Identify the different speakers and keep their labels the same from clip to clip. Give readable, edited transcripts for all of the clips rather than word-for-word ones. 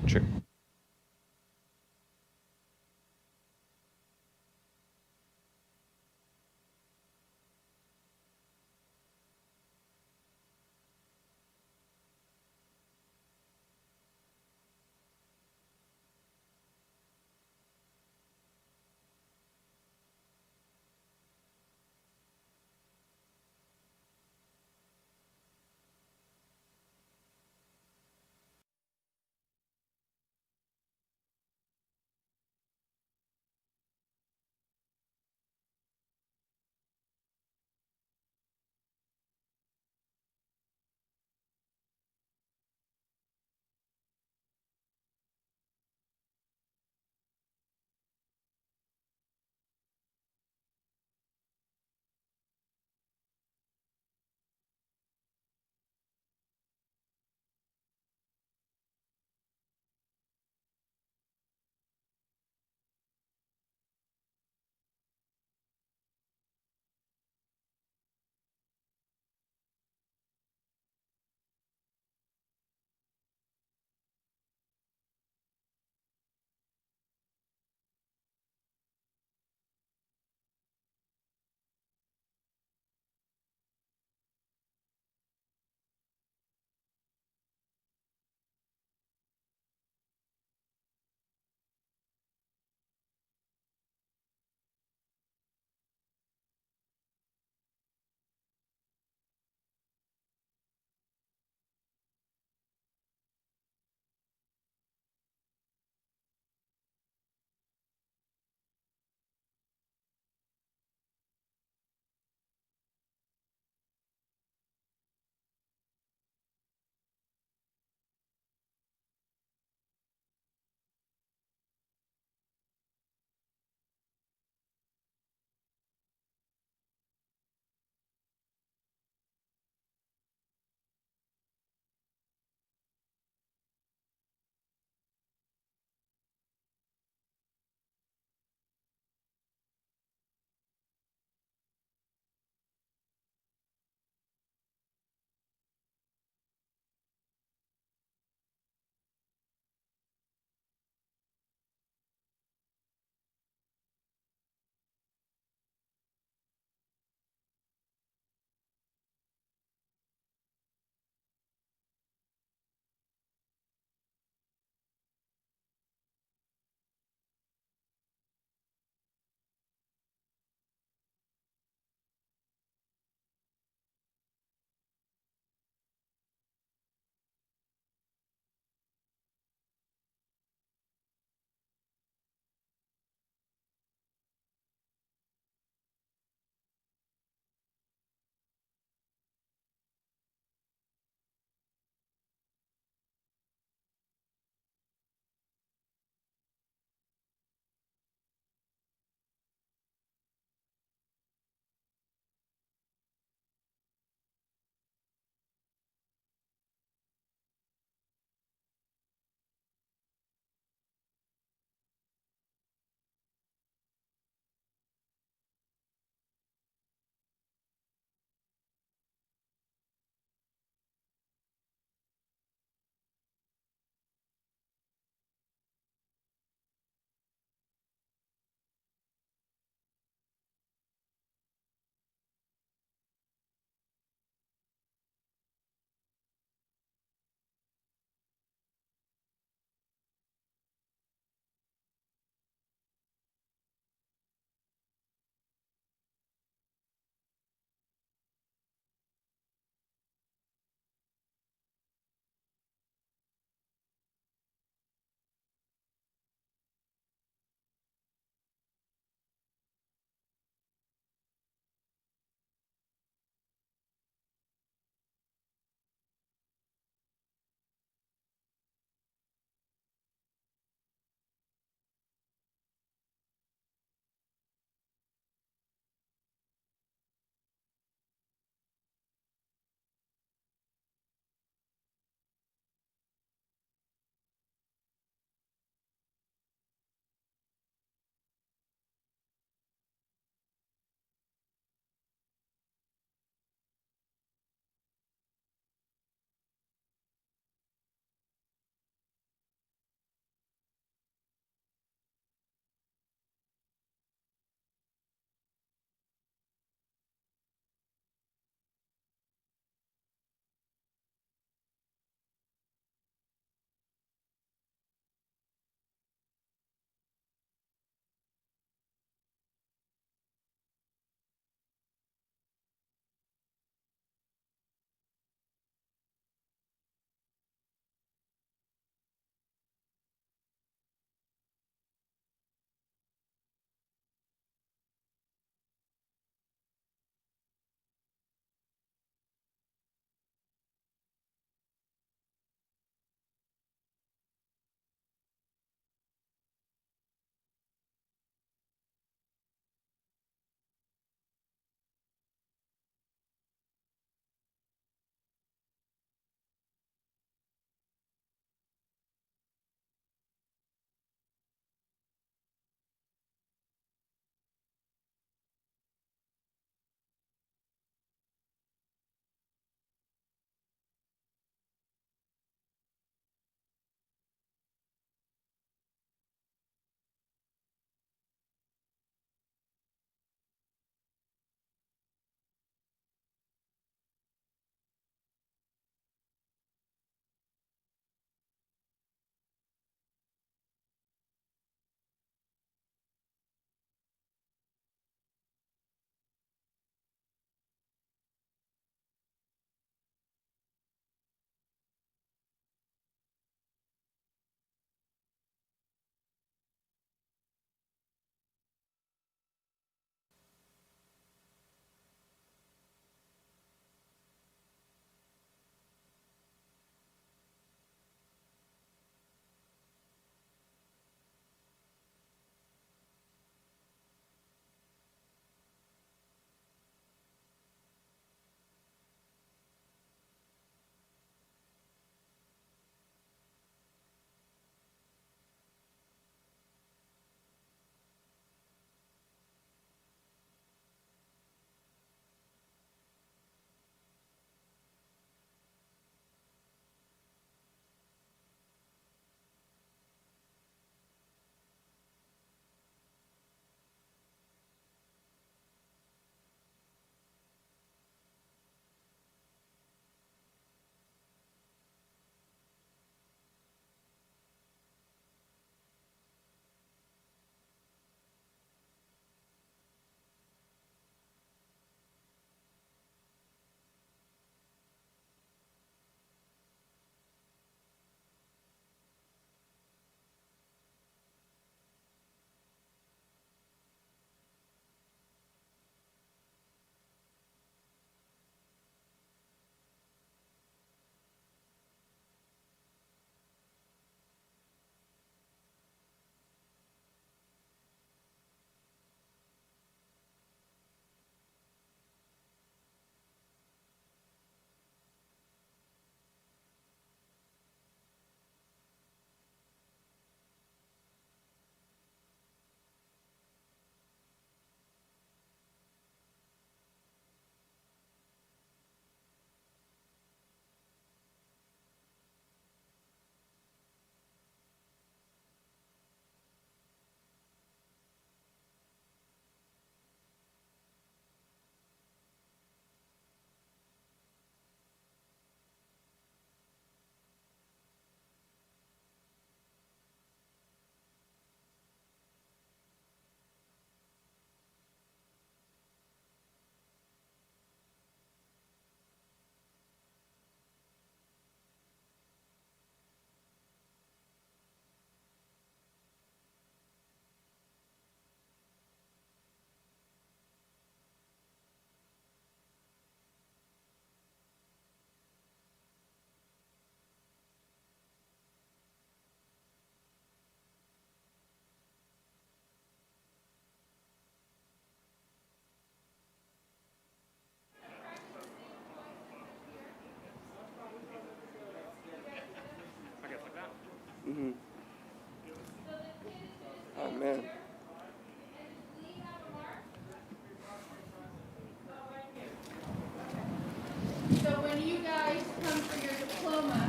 Speaker 1: check.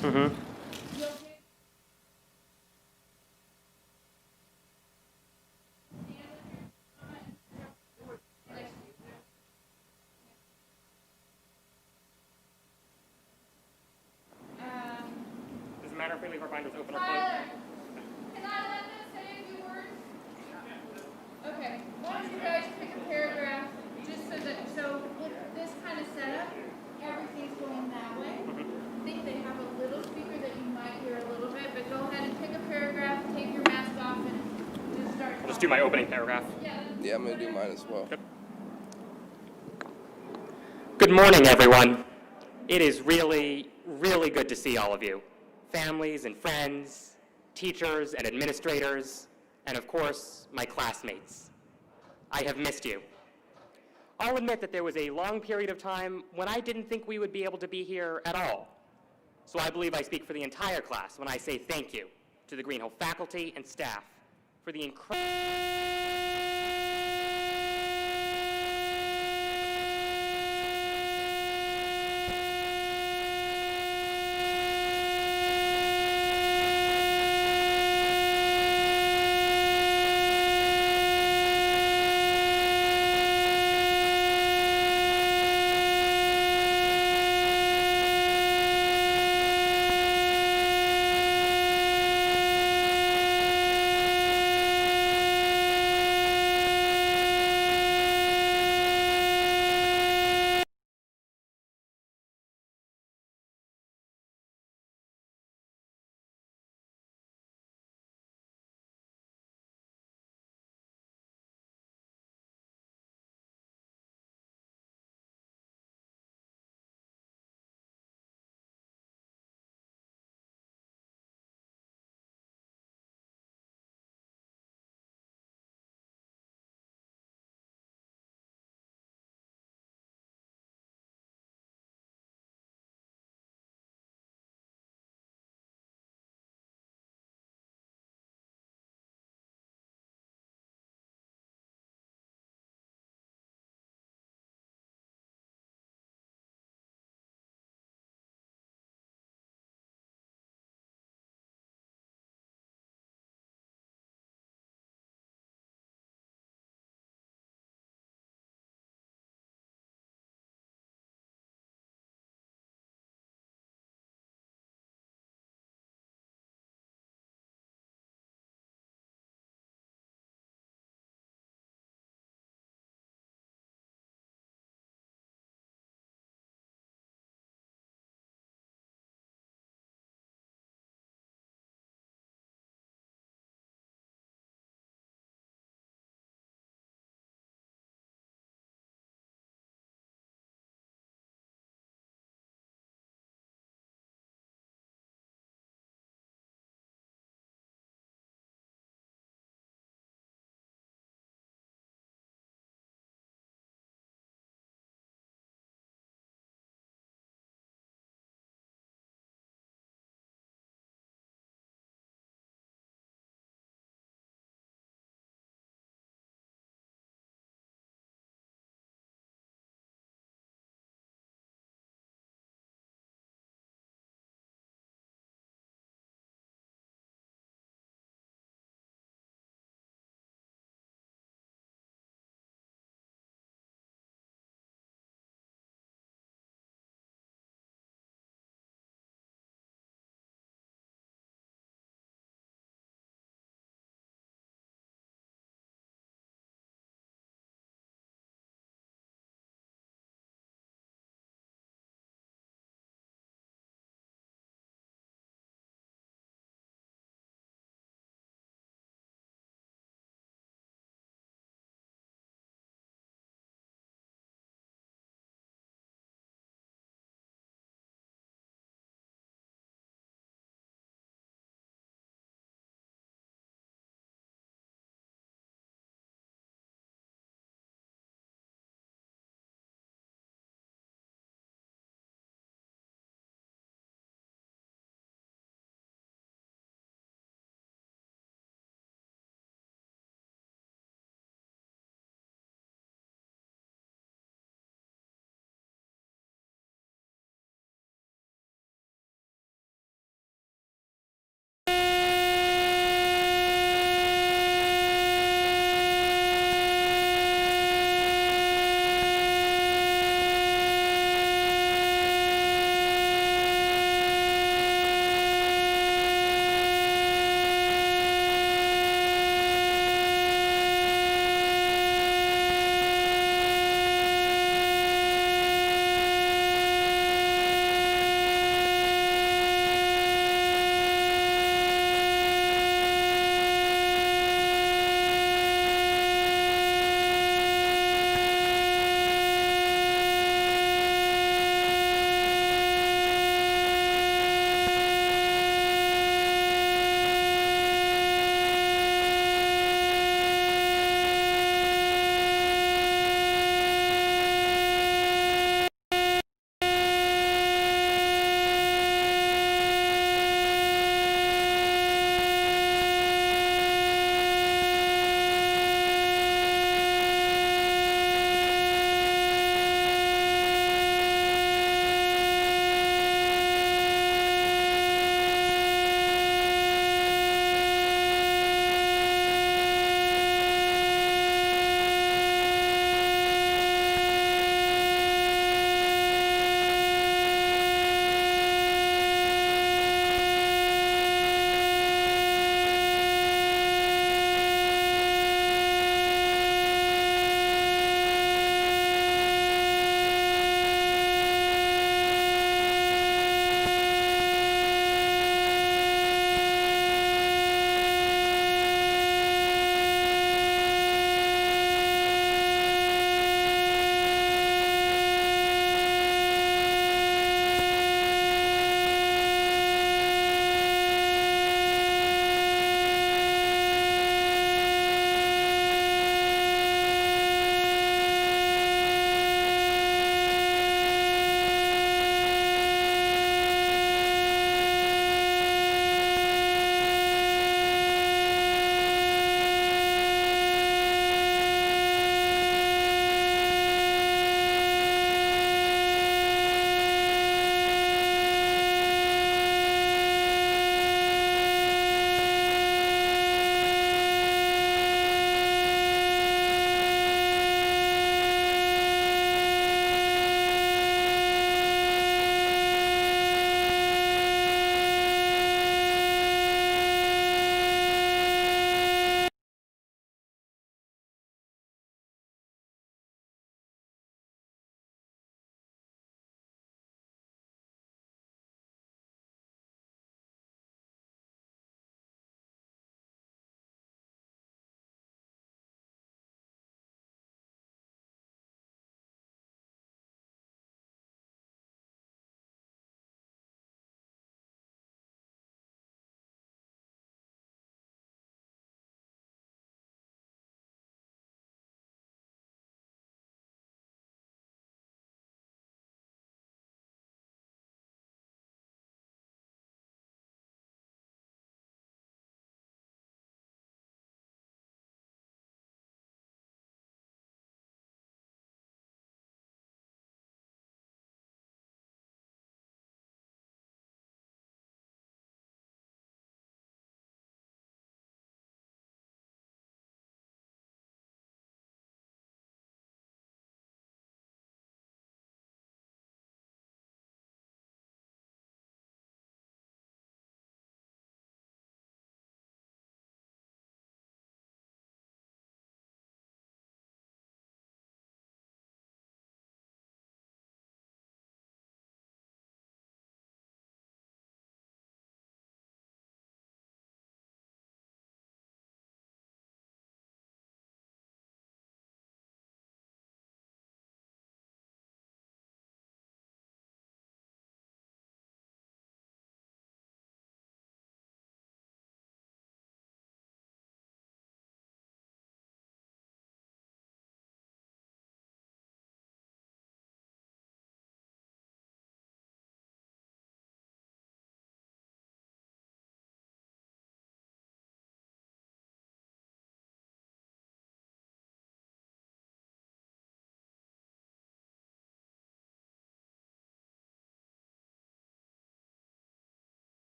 Speaker 1: Mm-hmm. Does it matter if we leave our binders open or closed?
Speaker 2: Tyler, can I let them say a few words? Okay, why don't you guys pick a paragraph just so with this kind of setup, everything's going that way. I think they have a little speaker that you might hear a little bit, but go ahead and pick a paragraph, take your mask off, and just start.
Speaker 1: I'll just do my opening paragraph.
Speaker 3: Yeah, I'm going to do mine as well.
Speaker 1: Yep. Good morning, everyone. It is really, really good to see all of you. Families and friends, teachers and administrators, and of course, my classmates. I have missed you. I'll admit that there was a long period of time when I didn't think we would be able to be here at all. So I believe I speak for the entire class when I say thank you to the Greenhill faculty and staff for the incredible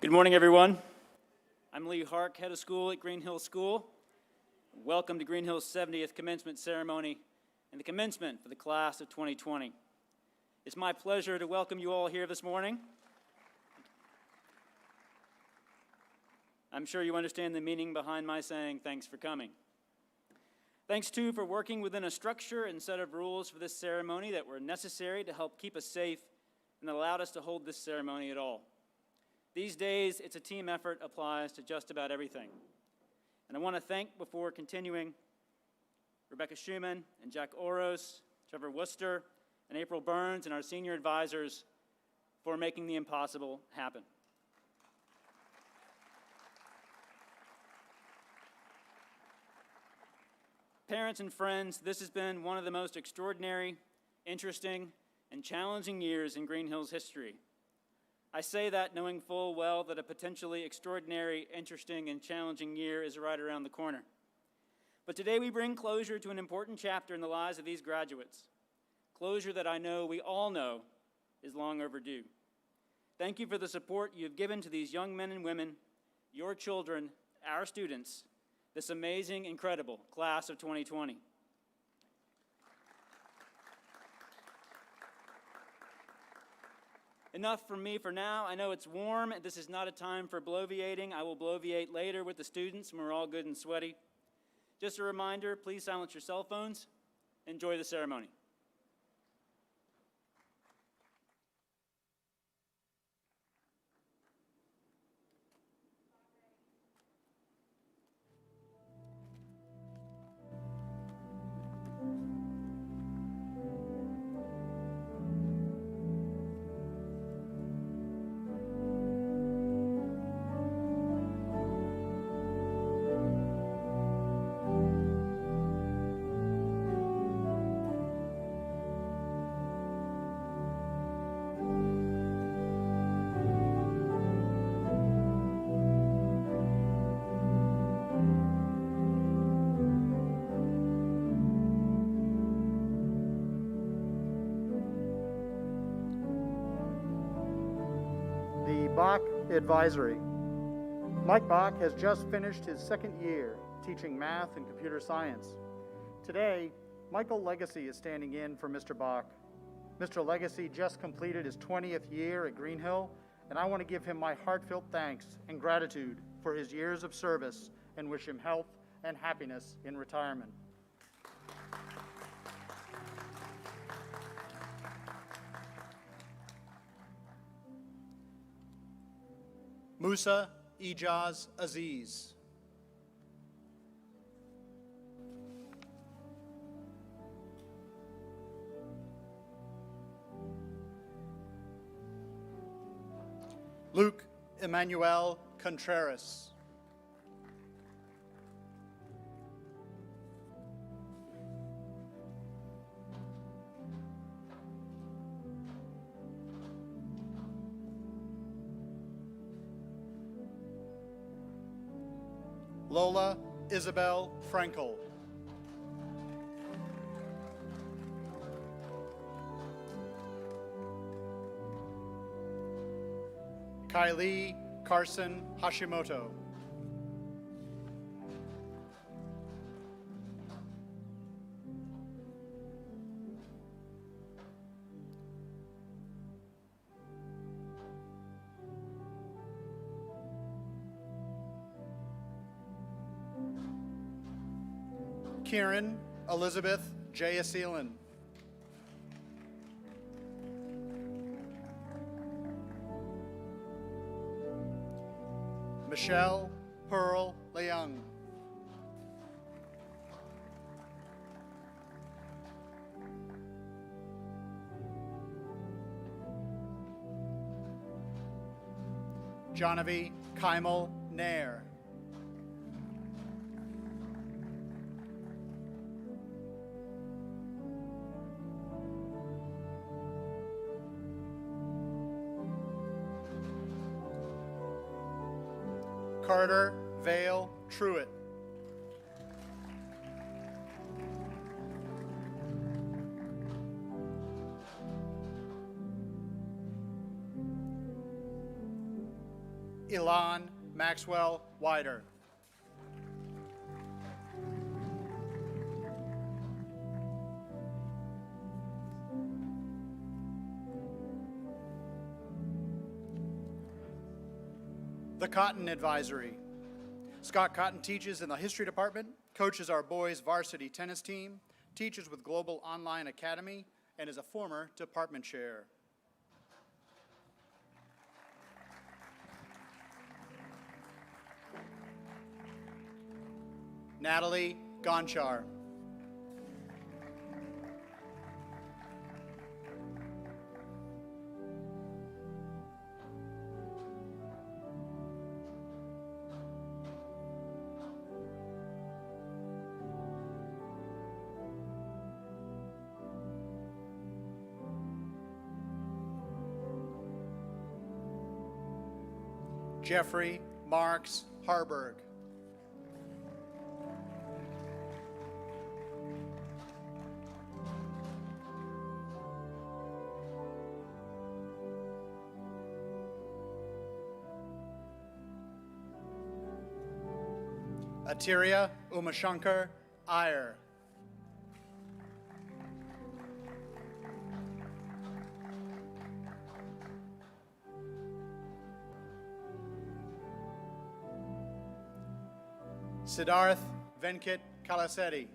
Speaker 4: Good morning, everyone. I'm Lee Hark, head of school at Greenhill School. Welcome to Greenhill's 70th commencement ceremony and the commencement for the class of 2020. It's my pleasure to welcome you all here this morning. I'm sure you understand the meaning behind my saying thanks for coming. Thanks, too, for working within a structure and set of rules for this ceremony that were necessary to help keep us safe and that allowed us to hold this ceremony at all. These days, it's a team effort applies to just about everything. And I want to thank, before continuing, Rebecca Schumann and Jack Oros, Trevor Worcester, and April Burns, and our senior advisors for making the impossible happen. Parents and friends, this has been one of the most extraordinary, interesting, and challenging years in Greenhill's history. I say that knowing full well that a potentially extraordinary, interesting, and challenging year is right around the corner. But today we bring closure to an important chapter in the lives of these graduates, closure that I know we all know is long overdue. Thank you for the support you have given to these young men and women, your children, our students, this amazing, incredible class of 2020. Enough from me for now. I know it's warm. This is not a time for bloviating. I will bloviate later with the students when we're all good and sweaty. Just a reminder, please silence your cell phones. Enjoy the ceremony.
Speaker 5: Bach Advisory. Mike Bach has just finished his second year teaching math and computer science. Today, Michael Legacy is standing in for Mr. Bach. Mr. Legacy just completed his 20th year at Greenhill, and I want to give him my heartfelt thanks and gratitude for his years of service and wish him health and happiness in retirement. Musa Ijaz Aziz. Luke Emmanuel Contreras. Lola Isabel Frankel. Kylie Carson Hashimoto. Kieran Elizabeth Jayaseelan. Michelle Pearl Leung. Jonavi Kaimal Nair. Carter Vale Truitt. Ilan Maxwell Wider. The Cotton Advisory. Scott Cotton teaches in the history department, coaches our boys' varsity tennis team, teaches with Global Online Academy, and is a former department chair. Natalie Gonchar. Jeffrey Marks Harburg. Atiria Umashankar Iyer. Siddharth Venkat Kalasetti.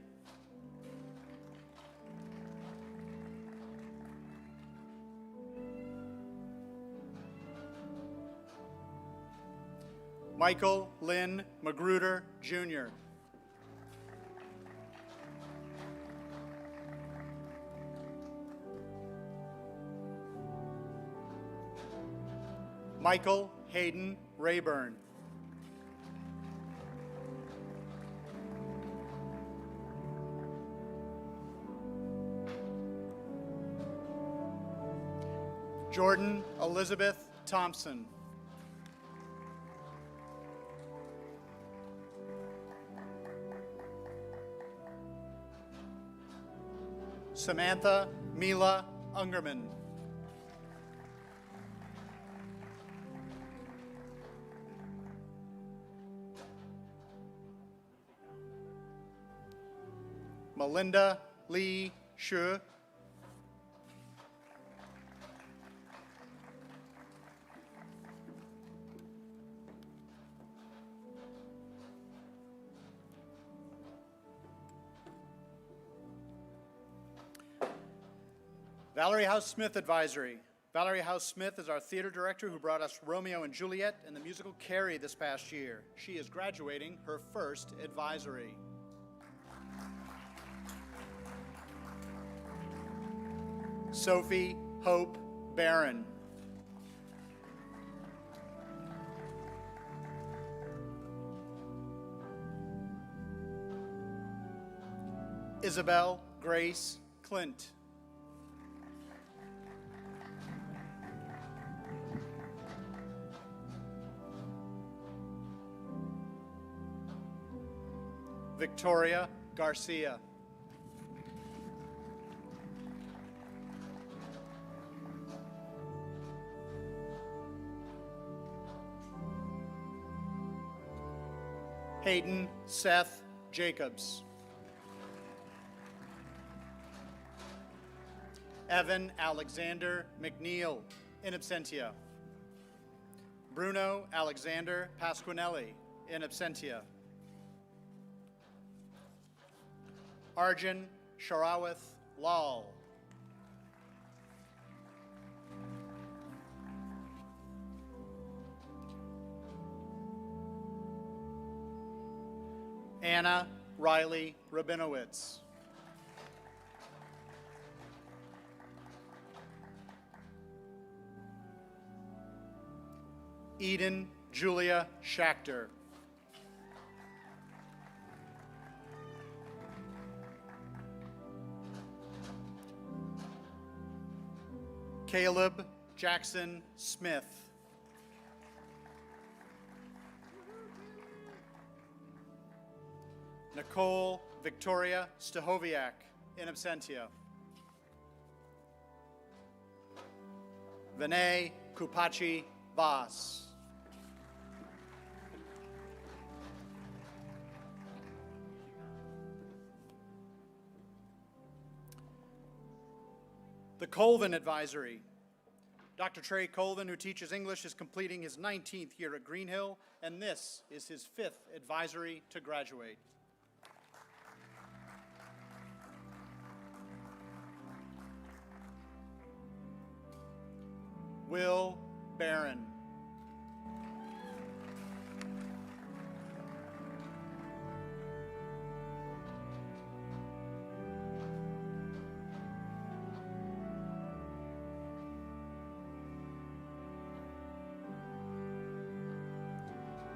Speaker 5: Michael Lynn Magruder, Jr. Michael Hayden Rayburn. Jordan Elizabeth Thompson. Samantha Mila Ungerman. Melinda Lee Shu. Valerie House Smith Advisory. Valerie House Smith is our theater director who brought us Romeo and Juliet and the musical Carrie this past year. She is graduating her first advisory. Sophie Hope Barron. Isabel Grace Clint. Victoria Garcia. Hayden Seth Jacobs. Evan Alexander McNeil, in absentia. Bruno Alexander Pasquinelli, in absentia. Arjun Sharawith Lal. Anna Riley Rabinowitz. Eden Julia Schachter. Caleb Jackson Smith. Nicole Victoria Stahoviak, in absentia. Vinay Kupachi Vas. The Colvin Advisory. Dr. Trey Colvin, who teaches English, is completing his 19th year at Greenhill, and this is his 5th advisory to graduate. Will Barron.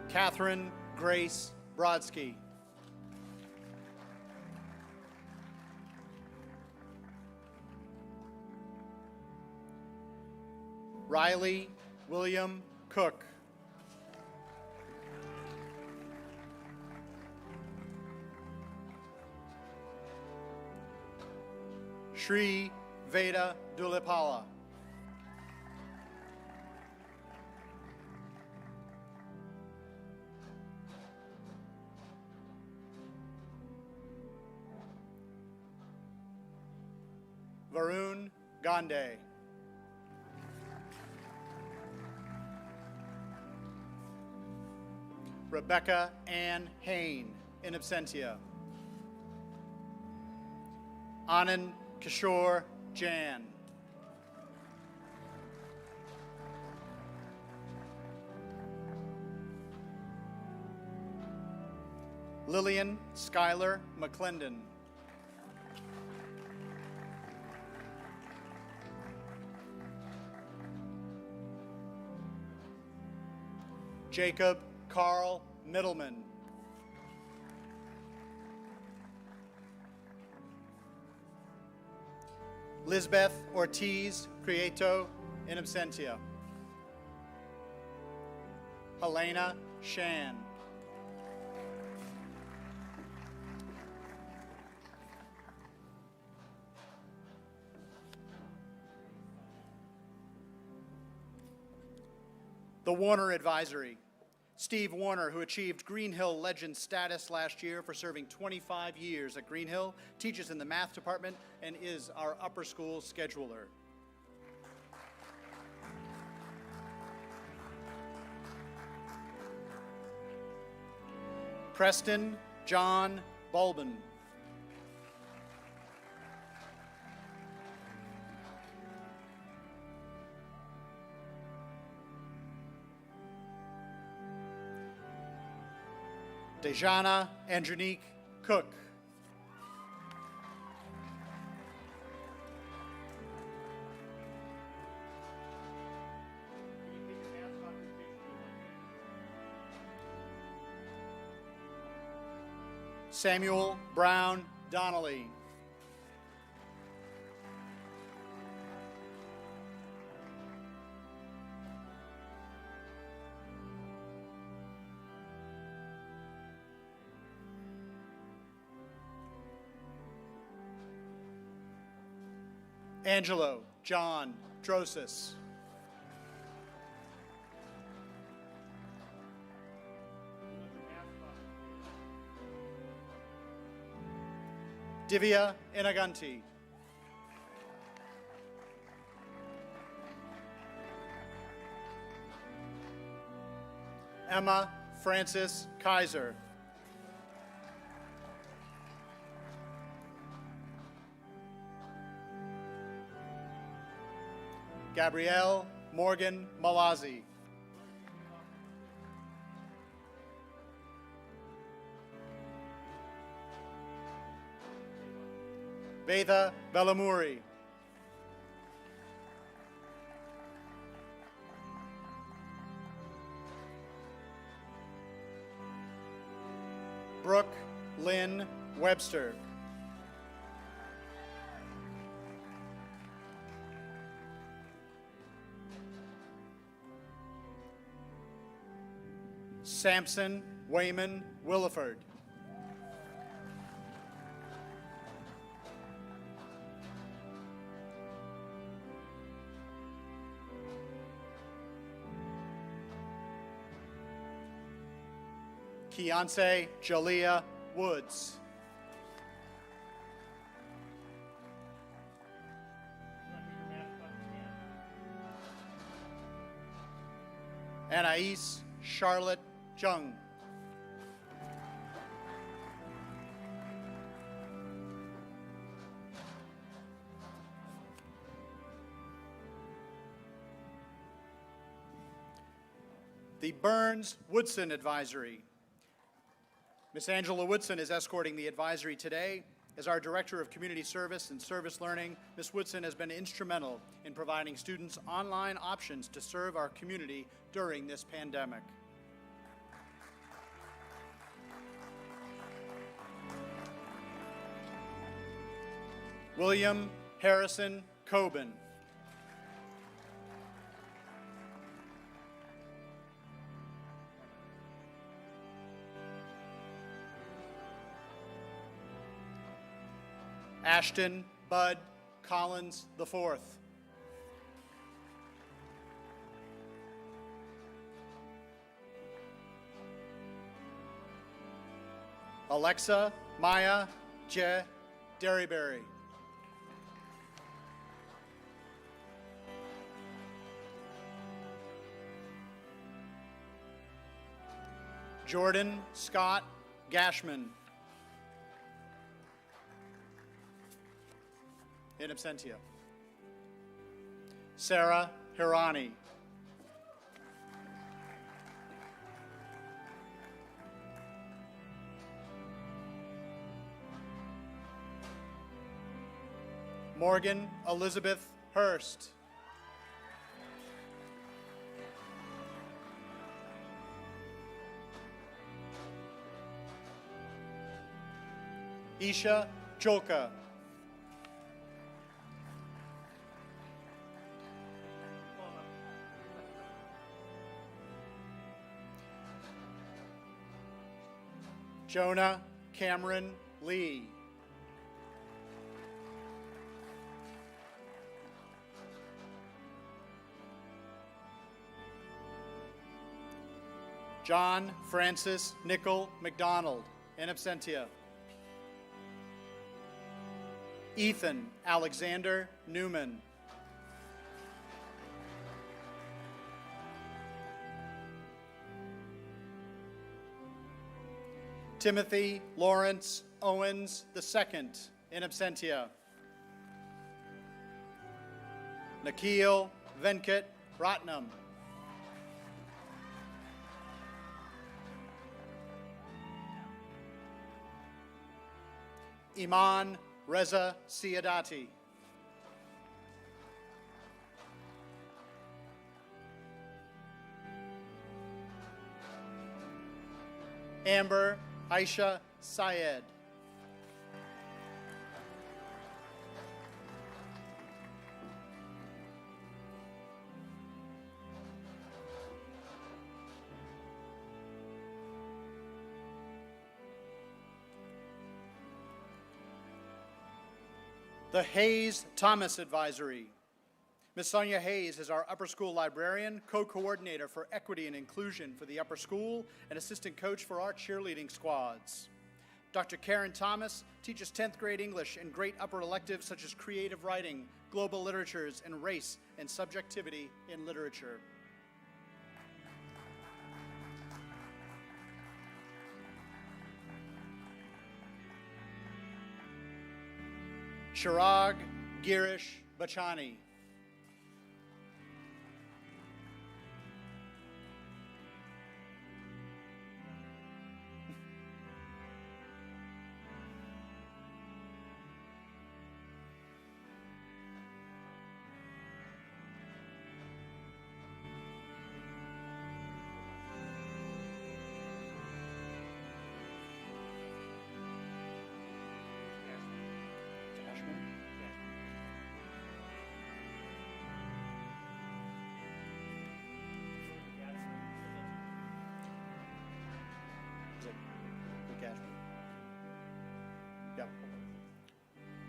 Speaker 5: Catherine Grace Brodsky. Riley William Cook. Shri Veda Dulipala. Varun Gandhi. Rebecca Ann Hain, in absentia. Anand Kishore Jan. Lillian Schuyler McClendon. Jacob Carl Middleman. Lisbeth Ortiz Prieto, in absentia. Helena Shan. The Warner Advisory. Steve Warner, who achieved Greenhill Legend status last year for serving 25 years at Greenhill, teaches in the math department and is our upper school scheduler. Preston John Bulbin. Dejana Andronique Cook. Samuel Brown Donnelly. Angelo John Drosis. Divya Inaganti. Emma Francis Kaiser. Gabrielle Morgan Malazzi. Veda Bellamuri. Brooke Lynn Webster. Sampson Wayman Williford. Keonce Jalea Woods. Anais Charlotte Jung. The Burns-Woodson Advisory. Miss Angela Woodson is escorting the advisory today. As our Director of Community Service and Service Learning, Ms. Woodson has been instrumental in providing students online options to serve our community during this pandemic. William Harrison Coben. Ashton Bud Collins IV. Alexa Maya J. Derryberry. Jordan Scott Gashman. In absentia. Sarah Hirani. Morgan Elizabeth Hurst. Isha Jolka. Jonah Cameron Lee. John Francis Nickel McDonald, in absentia. Ethan Alexander Newman. Timothy Lawrence Owens II, in absentia. Nikhil Venkat Ratnam. Iman Reza Siadati. Amber Aisha Syed. The Hayes Thomas Advisory. Ms. Sonia Hayes is our upper school librarian, co-coordinator for equity and inclusion for the upper school, and assistant coach for our cheerleading squads. Dr. Karen Thomas teaches 10th grade English and great upper electives such as creative writing, global literatures, and race and subjectivity in literature. Chirag Girish Bachani.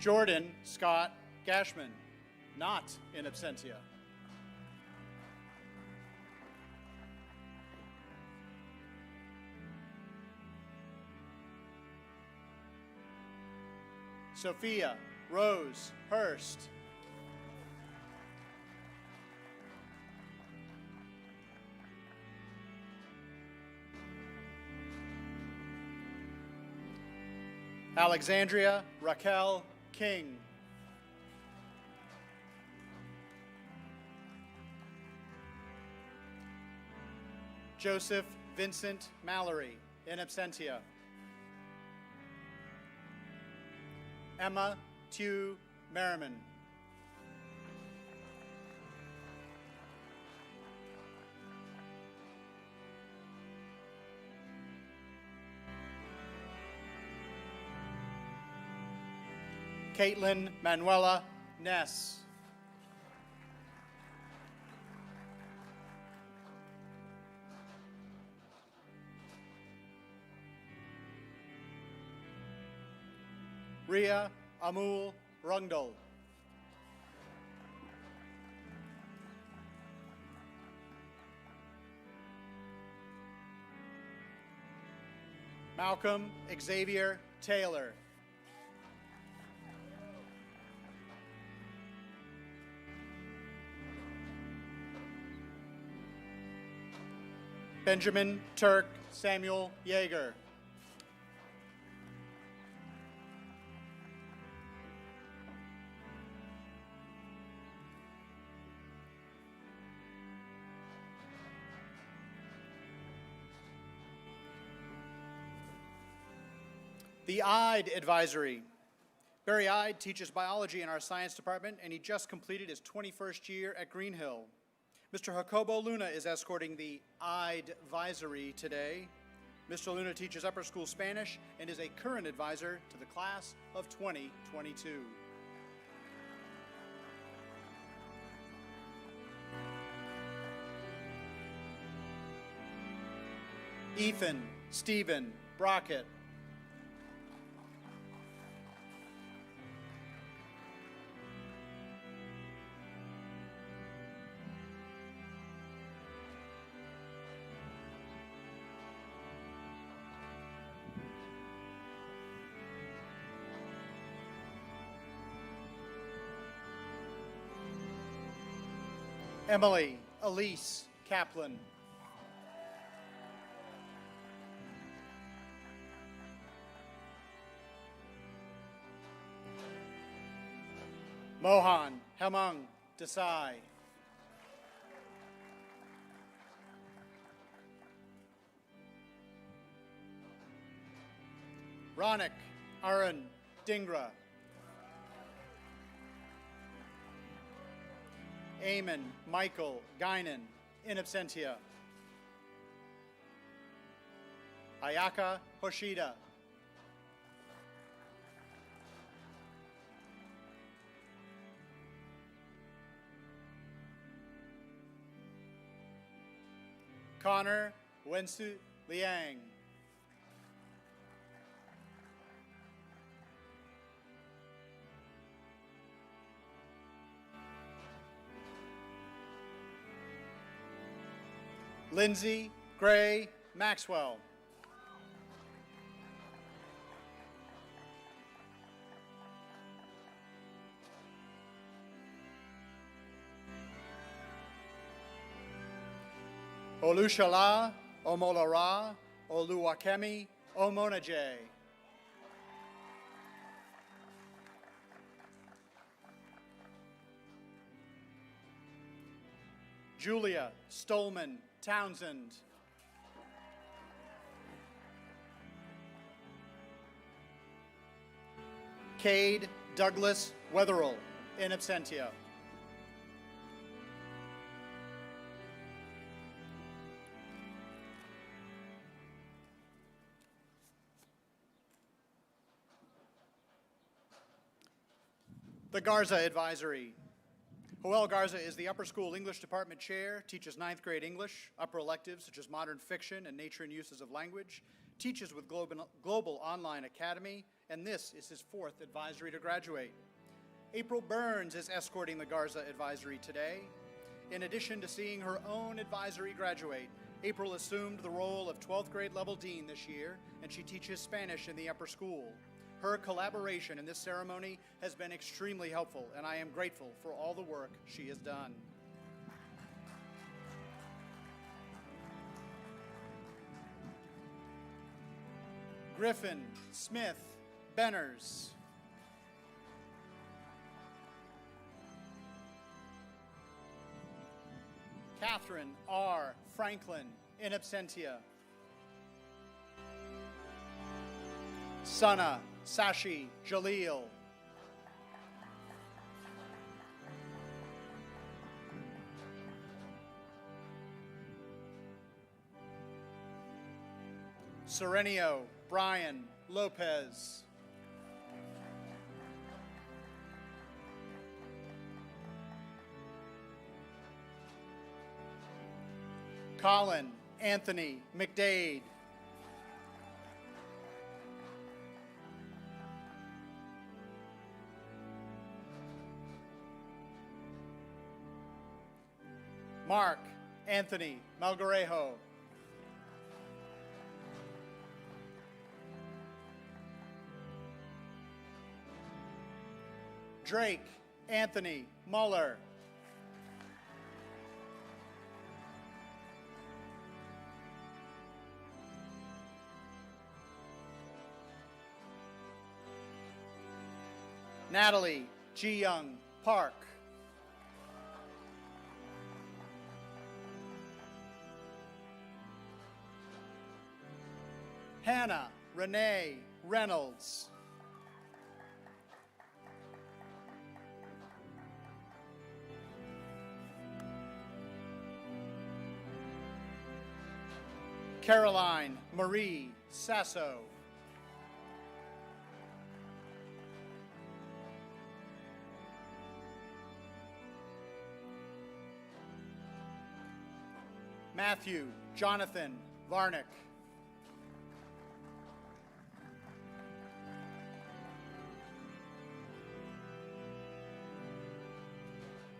Speaker 5: Jordan Scott Gashman, not in absentia. Sophia Rose Hurst. Alexandria Raquel King. Joseph Vincent Mallory, in absentia. Emma Tew Merriman. Caitlin Manuela Ness. Ria Amul Rungdal. Malcolm Xavier Taylor. Benjamin Turk Samuel Yeager. The Ide Advisory. Barry Ide teaches biology in our science department, and he just completed his 21st year at Greenhill. Mr. Jacobo Luna is escorting the Ide Advisory today. Mr. Luna teaches upper school Spanish and is a current advisor to the class of 2022. Ethan Stephen Brockett. Emily Elise Kaplan. Mohan Hemang Desai. Ronak Arun Dingra. Eamon Michael Guinan, in absentia. Ayaka Hoshida. Connor Wensu Liang. Lindsay Gray Maxwell. Olushala Omolara Oluwakemi Omonaje. Julia Stolman Townsend. Cade Douglas Wetherill, in absentia. The Garza Advisory. Joel Garza is the upper school English department chair, teaches 9th grade English, upper electives such as modern fiction and nature and uses of language, teaches with Global Online Academy, and this is his 4th advisory to graduate. April Burns is escorting the Garza Advisory today. In addition to seeing her own advisory graduate, April assumed the role of 12th grade level dean this year, and she teaches Spanish in the upper school. Her collaboration in this ceremony has been extremely helpful, and I am grateful for all the work she has done. Griffin Smith Benners. Catherine R. Franklin, in absentia. Sana Sashi Jalil. Serenio Brian Lopez. Colin Anthony McDade. Mark Anthony Malgarejo. Drake Anthony Muller. Natalie Ji Young Park. Hannah Renee Reynolds. Caroline Marie Sasso. Matthew Jonathan Varnick.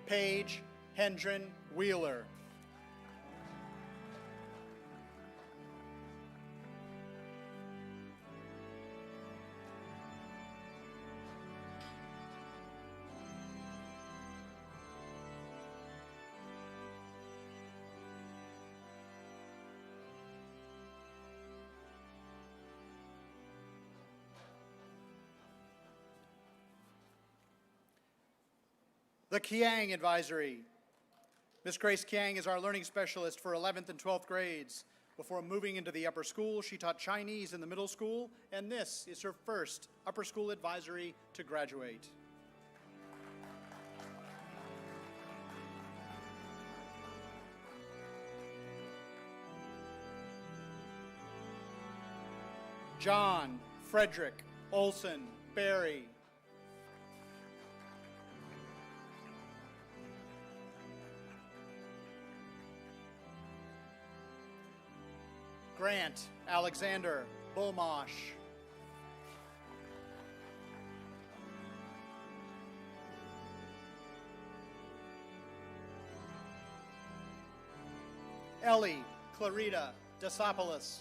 Speaker 5: Paige Hendren Wheeler. The Kiang Advisory. Miss Grace Kiang is our learning specialist for 11th and 12th grades. Before moving into the upper school, she taught Chinese in the middle school, and this is her first upper school advisory to graduate. John Frederick Olson Berry. Grant Alexander Bomosh. Ellie Clarita Desopoulos.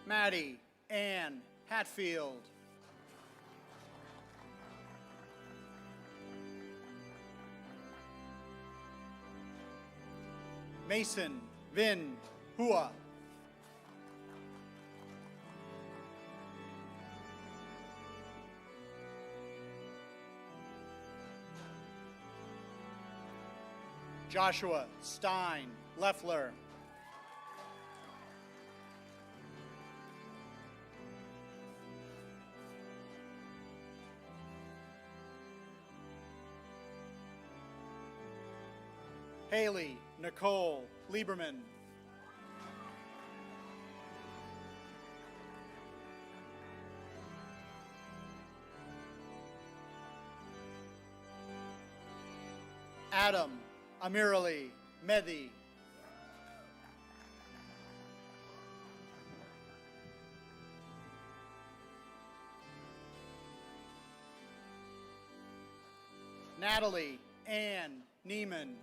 Speaker 5: Maddie Ann Hatfield. Mason Vin Hua. Joshua Stein Leffler. Haley Nicole Lieberman. Adam Amirali Mehdi. Natalie Ann Neiman.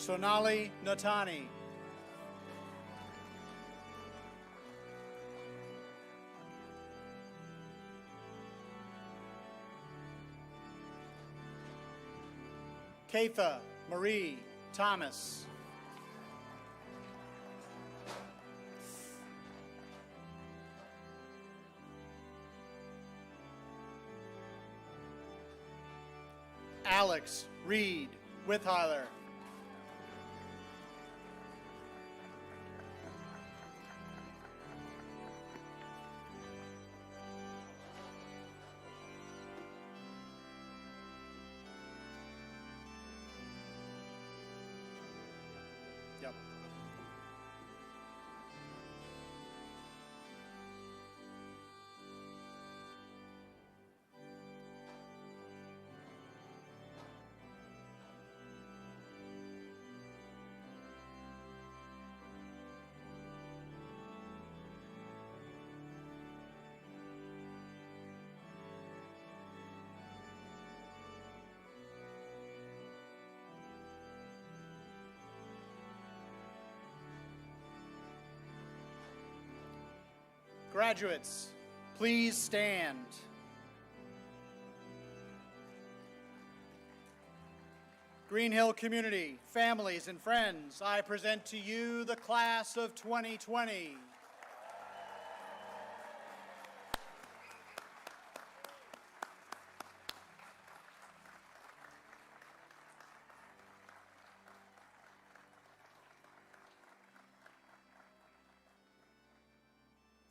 Speaker 5: Sonali Natani. Katha Marie Thomas. Alex Reed Witheiler. Yep. Graduates, please stand. Greenhill community, families, and friends, I present to you the class of 2020.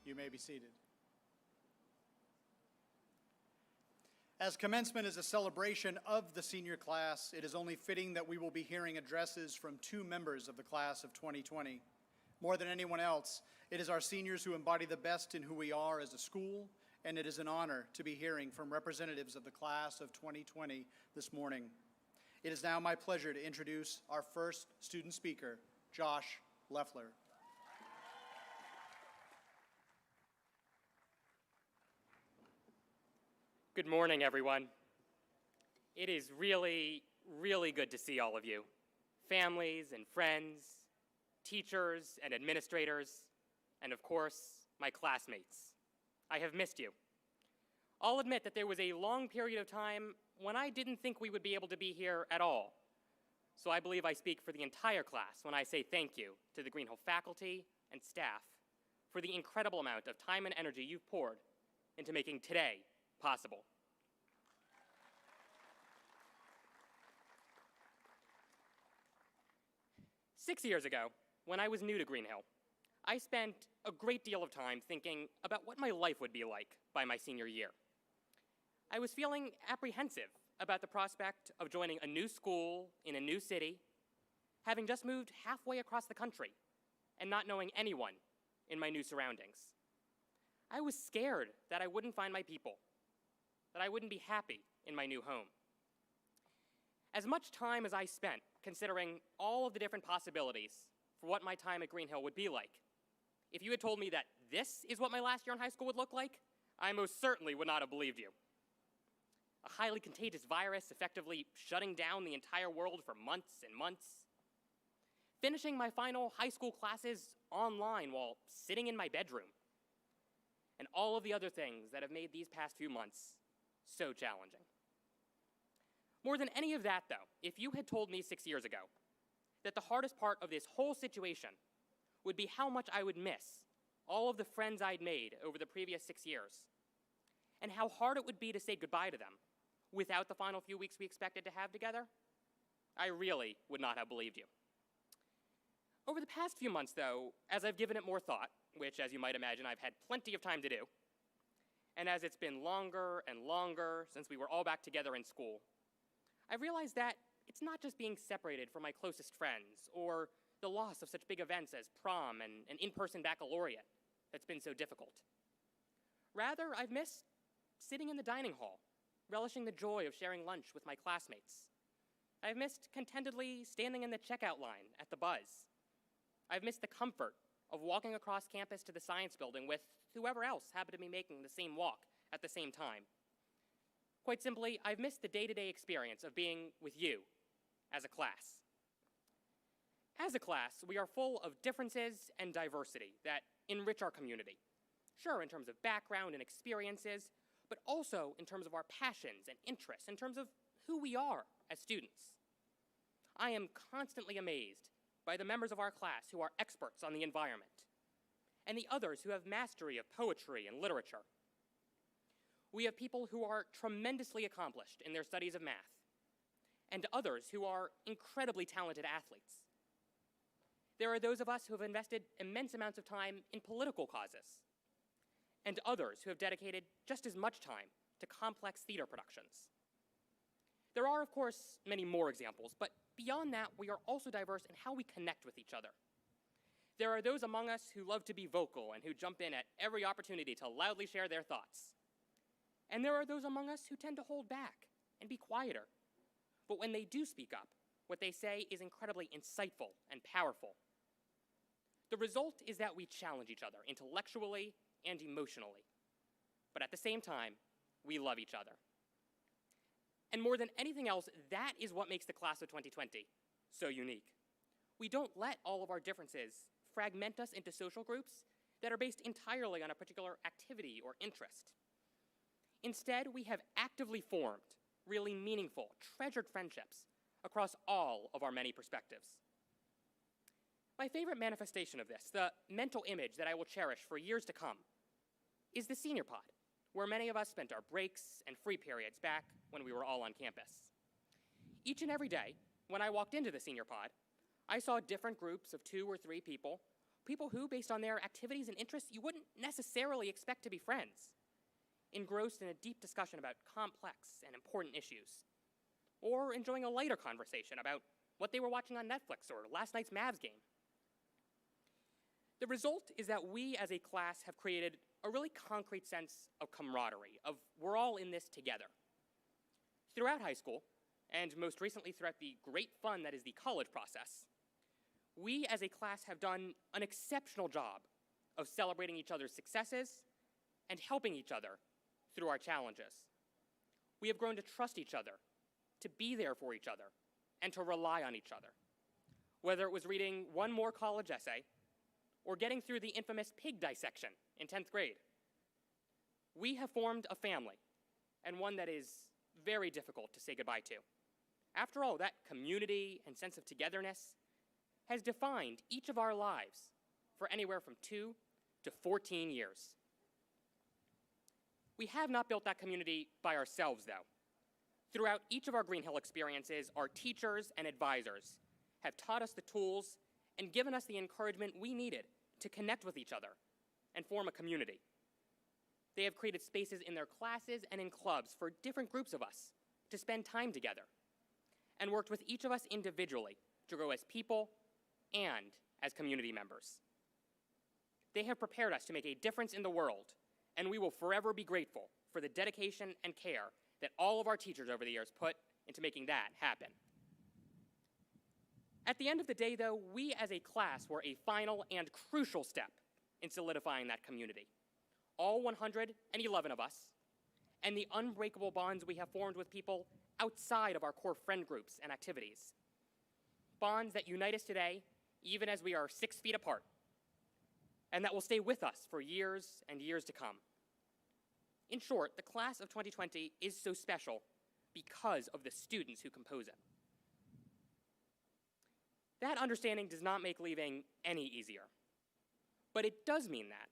Speaker 5: You may be seated. As commencement is a celebration of the senior class, it is only fitting that we will be hearing addresses from two members of the class of 2020. More than anyone else, it is our seniors who embody the best in who we are as a school, and it is an honor to be hearing from representatives of the class of 2020 this morning. It is now my pleasure to introduce our first student speaker, Josh Leffler.
Speaker 1: Good morning, everyone. It is really, really good to see all of you. Families and friends, teachers and administrators, and of course, my classmates. I have missed you. I'll admit that there was a long period of time when I didn't think we would be able to be here at all. So I believe I speak for the entire class when I say thank you to the Greenhill faculty and staff for the incredible amount of time and energy you've poured into making today possible. Six years ago, when I was new to Greenhill, I spent a great deal of time thinking about what my life would be like by my senior year. I was feeling apprehensive about the prospect of joining a new school in a new city, having just moved halfway across the country, and not knowing anyone in my new surroundings. I was scared that I wouldn't find my people, that I wouldn't be happy in my new home. As much time as I spent considering all of the different possibilities for what my time at Greenhill would be like, if you had told me that this is what my last year in high school would look like, I most certainly would not have believed you. A highly contagious virus effectively shutting down the entire world for months and months. Finishing my final high school classes online while sitting in my bedroom. And all of the other things that have made these past few months so challenging. More than any of that, though, if you had told me 6 years ago that the hardest part of this whole situation would be how much I would miss all of the friends I'd made over the previous 6 years, and how hard it would be to say goodbye to them without the final few weeks we expected to have together, I really would not have believed you. Over the past few months, though, as I've given it more thought, which, as you might imagine, I've had plenty of time to do, and as it's been longer and longer since we were all back together in school, I've realized that it's not just being separated from my closest friends or the loss of such big events as prom and an in-person baccalaureate that's been so difficult. Rather, I've missed sitting in the dining hall, relishing the joy of sharing lunch with my classmates. I've missed contentedly standing in the checkout line at the Buzz. I've missed the comfort of walking across campus to the science building with whoever else happened to be making the same walk at the same time. Quite simply, I've missed the day-to-day experience of being with you as a class. As a class, we are full of differences and diversity that enrich our community. Sure, in terms of background and experiences, but also in terms of our passions and interests, in terms of who we are as students. I am constantly amazed by the members of our class who are experts on the environment, and the others who have mastery of poetry and literature. We have people who are tremendously accomplished in their studies of math, and others who are incredibly talented athletes. There are those of us who have invested immense amounts of time in political causes, and others who have dedicated just as much time to complex theater productions. There are, of course, many more examples, but beyond that, we are also diverse in how we connect with each other. There are those among us who love to be vocal and who jump in at every opportunity to loudly share their thoughts. And there are those among us who tend to hold back and be quieter. But when they do speak up, what they say is incredibly insightful and powerful. The result is that we challenge each other intellectually and emotionally. But at the same time, we love each other. And more than anything else, that is what makes the class of 2020 so unique. We don't let all of our differences fragment us into social groups that are based entirely on a particular activity or interest. Instead, we have actively formed really meaningful, treasured friendships across all of our many perspectives. My favorite manifestation of this, the mental image that I will cherish for years to come, is the senior pod, where many of us spent our breaks and free periods back when we were all on campus. Each and every day, when I walked into the senior pod, I saw different groups of 2 or 3 people who, based on their activities and interests, you wouldn't necessarily expect to be friends, engrossed in a deep discussion about complex and important issues, or enjoying a lighter conversation about what they were watching on Netflix or last night's Mavs game. The result is that we as a class have created a really concrete sense of camaraderie, of we're all in this together. Throughout high school, and most recently throughout the great fun that is the college process, we as a class have done an exceptional job of celebrating each other's successes and helping each other through our challenges. We have grown to trust each other, to be there for each other, and to rely on each other. Whether it was reading one more college essay or getting through the infamous pig dissection in 10th grade, we have formed a family, and one that is very difficult to say goodbye to. After all, that community and sense of togetherness has defined each of our lives for anywhere from 2 to 14 years. We have not built that community by ourselves, though. Throughout each of our Greenhill experiences, our teachers and advisors have taught us the tools and given us the encouragement we needed to connect with each other and form a community. They have created spaces in their classes and in clubs for different groups of us to spend time together, and worked with each of us individually to grow as people and as community members. They have prepared us to make a difference in the world, and we will forever be grateful for the dedication and care that all of our teachers over the years put into making that happen. At the end of the day, though, we as a class were a final and crucial step in solidifying that community. All 111 of us, and the unbreakable bonds we have formed with people outside of our core friend groups and activities. Bonds that unite us today, even as we are 6 feet apart, and that will stay with us for years and years to come. In short, the class of 2020 is so special because of the students who compose it. That understanding does not make leaving any easier. But it does mean that,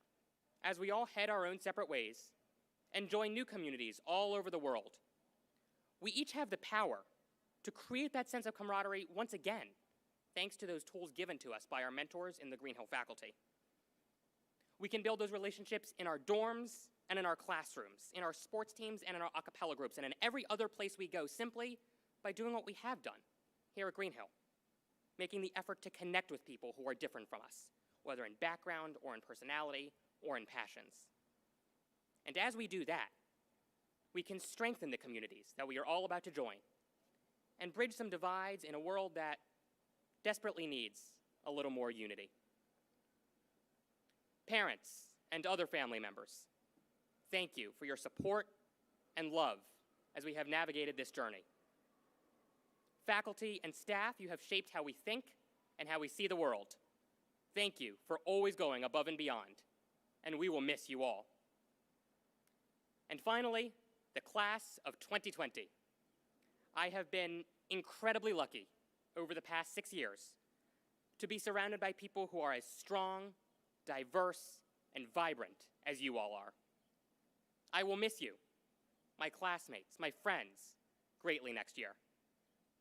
Speaker 1: as we all head our own separate ways and join new communities all over the world, we each have the power to create that sense of camaraderie once again, thanks to those tools given to us by our mentors in the Greenhill faculty. We can build those relationships in our dorms and in our classrooms, in our sports teams and in our a cappella groups, and in every other place we go, simply by doing what we have done here at Greenhill, making the effort to connect with people who are different from us, whether in background or in personality or in passions. And as we do that, we can strengthen the communities that we are all about to join and bridge some divides in a world that desperately needs a little more unity. Parents and other family members, thank you for your support and love as we have navigated this journey. Faculty and staff, you have shaped how we think and how we see the world. Thank you for always going above and beyond, and we will miss you all. And finally, the class of 2020. I have been incredibly lucky over the past 6 years to be surrounded by people who are as strong, diverse, and vibrant as you all are. I will miss you, my classmates, my friends, greatly next year.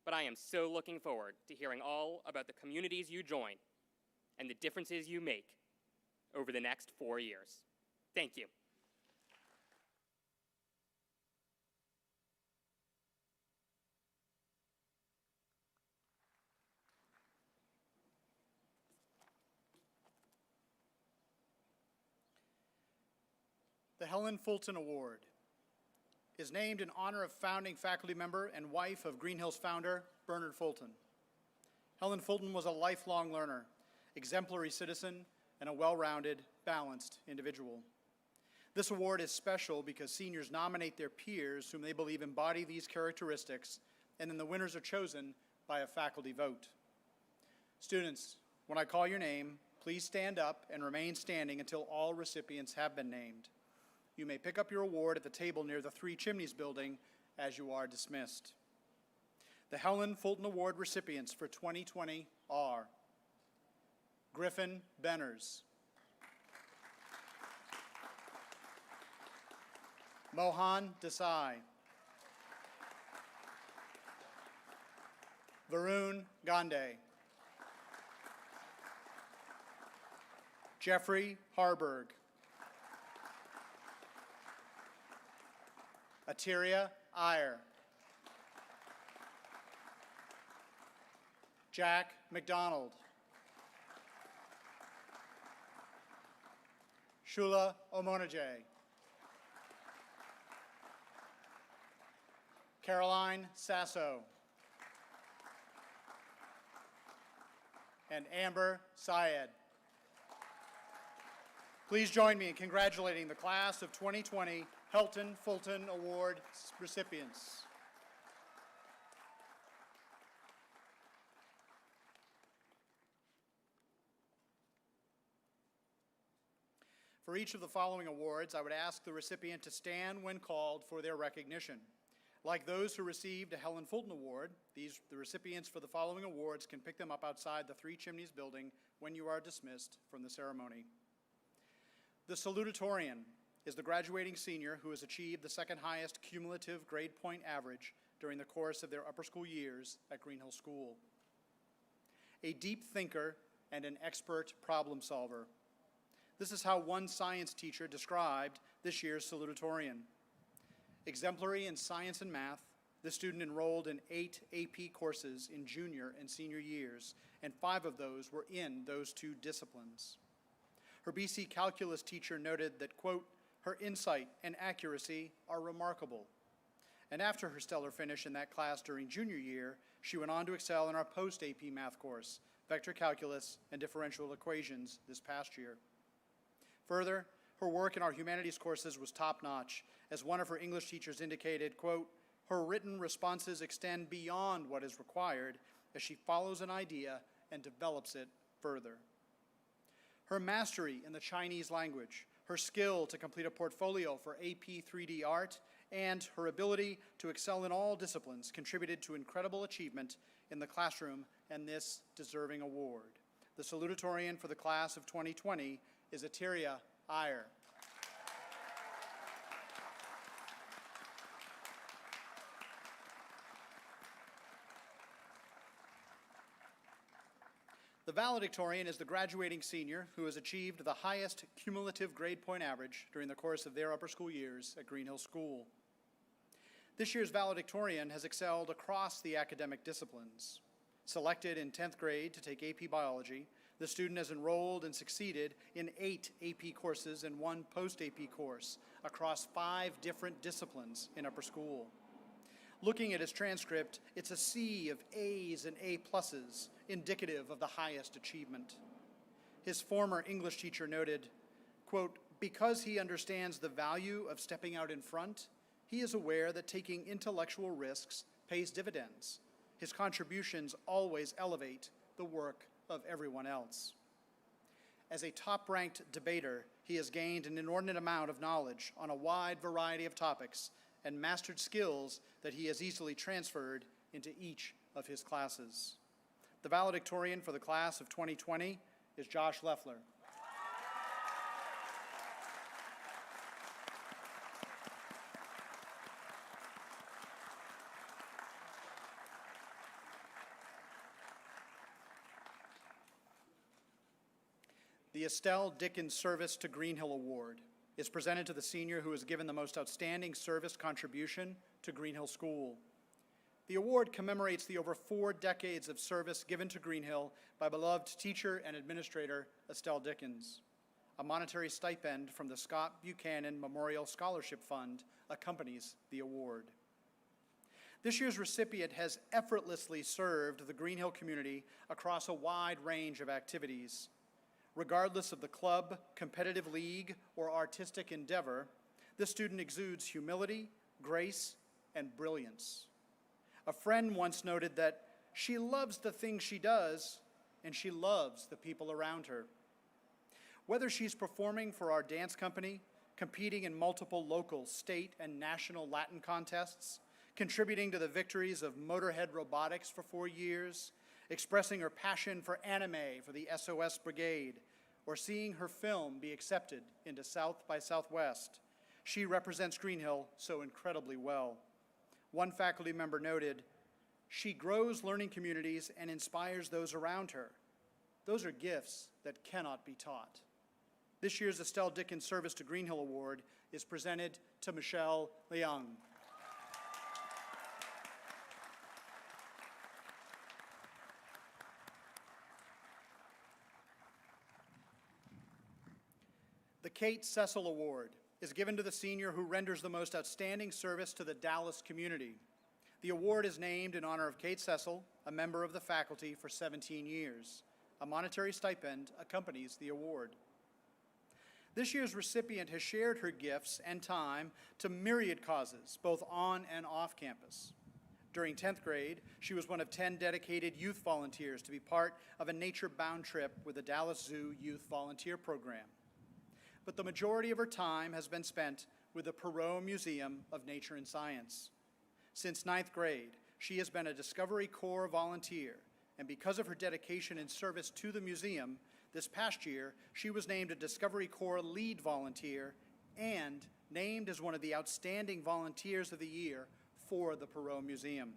Speaker 1: But I am so looking forward to hearing all about the communities you join and the differences you make over the next 4 years. Thank you.
Speaker 5: The Helen Fulton Award is named in honor of founding faculty member and wife of Greenhill's founder, Bernard Fulton. Helen Fulton was a lifelong learner, exemplary citizen, and a well-rounded, balanced individual. This award is special because seniors nominate their peers whom they believe embody these characteristics, and then the winners are chosen by a faculty vote. Students, when I call your name, please stand up and remain standing until all recipients have been named. You may pick up your award at the table near the Three Chimneys building as you are dismissed. The Helen Fulton Award recipients for 2020 are Griffin Benners, Mohan Desai, Varun Gandhi, Jeffrey Harburg, Atiria Iyer, Jack McDonald, Shula Omonaje, Caroline Sasso, and Amber Syed. Please join me in congratulating the class of 2020 Helen Fulton Award recipients. For each of the following awards, I would ask the recipient to stand when called for their recognition. Like those who received a Helen Fulton Award, the recipients for the following awards can pick them up outside the Three Chimneys building when you are dismissed from the ceremony. The salutatorian is the graduating senior who has achieved the second highest cumulative grade point average during the course of their upper school years at Greenhill School. A deep thinker and an expert problem solver. This is how one science teacher described this year's salutatorian. Exemplary in science and math, the student enrolled in 8 AP courses in junior and senior years, and 5 of those were in those 2 disciplines. Her BC calculus teacher noted that, quote, her insight and accuracy are remarkable. And after her stellar finish in that class during junior year, she went on to excel in our post-AP math course, vector calculus and differential equations this past year. Further, her work in our humanities courses was top-notch, as one of her English teachers indicated, quote, her written responses extend beyond what is required as she follows an idea and develops it further. Her mastery in the Chinese language, her skill to complete a portfolio for AP 3D art, and her ability to excel in all disciplines contributed to incredible achievement in the classroom and this deserving award. The salutatorian for the class of 2020 is Atiria Iyer. The valedictorian is the graduating senior who has achieved the highest cumulative grade point average during the course of their upper school years at Greenhill School. This year's valedictorian has excelled across the academic disciplines. Selected in 10th grade to take AP Biology, the student has enrolled and succeeded in 8 AP courses and 1 post-AP course across 5 different disciplines in upper school. Looking at his transcript, it's a sea of A's and A+, indicative of the highest achievement. His former English teacher noted, quote, because he understands the value of stepping out in front, he is aware that taking intellectual risks pays dividends. His contributions always elevate the work of everyone else. As a top-ranked debater, he has gained an inordinate amount of knowledge on a wide variety of topics and mastered skills that he has easily transferred into each of his classes. The valedictorian for the class of 2020 is Josh Leffler. The Estelle Dickens Service to Greenhill Award is presented to the senior who has given the most outstanding service contribution to Greenhill School. The award commemorates the over 4 decades of service given to Greenhill by beloved teacher and administrator Estelle Dickens. A monetary stipend from the Scott Buchanan Memorial Scholarship Fund accompanies the award. This year's recipient has effortlessly served the Greenhill community across a wide range of activities. Regardless of the club, competitive league, or artistic endeavor, this student exudes humility, grace, and brilliance. A friend once noted that she loves the things she does, and she loves the people around her. Whether she's performing for our dance company, competing in multiple local, state, and national Latin contests, contributing to the victories of Motorhead Robotics for 4 years, expressing her passion for anime for the SOS Brigade, or seeing her film be accepted into South by Southwest, she represents Greenhill so incredibly well. One faculty member noted, "She grows learning communities and inspires those around her. Those are gifts that cannot be taught." This year's Estelle Dickens Service to Greenhill Award is presented to Michelle Leung. The Kate Cecil Award is given to the senior who renders the most outstanding service to the Dallas community. The award is named in honor of Kate Cecil, a member of the faculty for 17 years. A monetary stipend accompanies the award. This year's recipient has shared her gifts and time to myriad causes, both on and off campus. During 10th grade, she was one of 10 dedicated youth volunteers to be part of a nature-bound trip with the Dallas Zoo Youth Volunteer Program. But the majority of her time has been spent with the Perot Museum of Nature and Science. Since 9th grade, she has been a Discovery Corps volunteer, and because of her dedication and service to the museum, this past year, she was named a Discovery Corps lead volunteer and named as one of the outstanding volunteers of the year for the Perot Museum.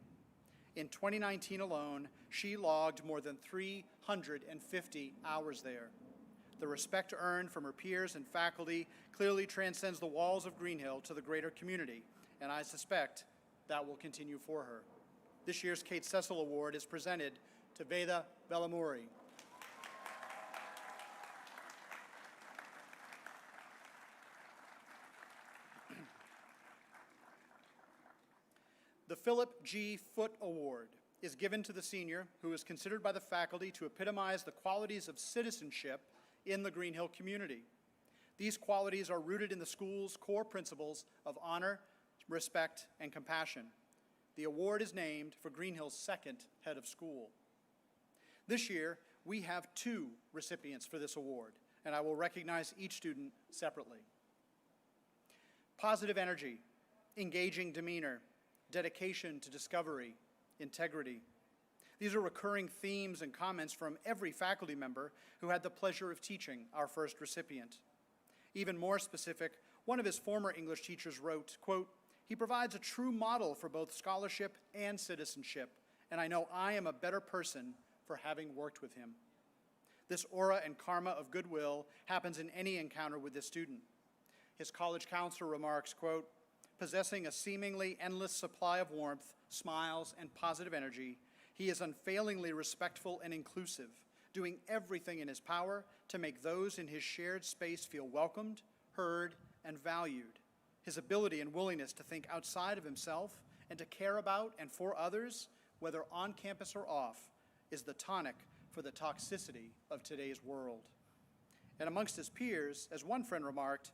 Speaker 5: In 2019 alone, she logged more than 350 hours there. The respect earned from her peers and faculty clearly transcends the walls of Greenhill to the greater community, and I suspect that will continue for her. This year's Kate Cecil Award is presented to Veda Velamuri. The Philip G. Foote Award is given to the senior who is considered by the faculty to epitomize the qualities of citizenship in the Greenhill community. These qualities are rooted in the school's core principles of honor, respect, and compassion. The award is named for Greenhill's second head of school. This year, we have 2 recipients for this award, and I will recognize each student separately. Positive energy, engaging demeanor, dedication to discovery, integrity. These are recurring themes and comments from every faculty member who had the pleasure of teaching our first recipient. Even more specific, one of his former English teachers wrote, quote, "He provides a true model for both scholarship and citizenship, and I know I am a better person for having worked with him." This aura and karma of goodwill happens in any encounter with this student. His college counselor remarks, quote, "Possessing a seemingly endless supply of warmth, smiles, and positive energy, he is unfailingly respectful and inclusive, doing everything in his power to make those in his shared space feel welcomed, heard, and valued. His ability and willingness to think outside of himself and to care about and for others, whether on campus or off, is the tonic for the toxicity of today's world." And amongst his peers, as one friend remarked,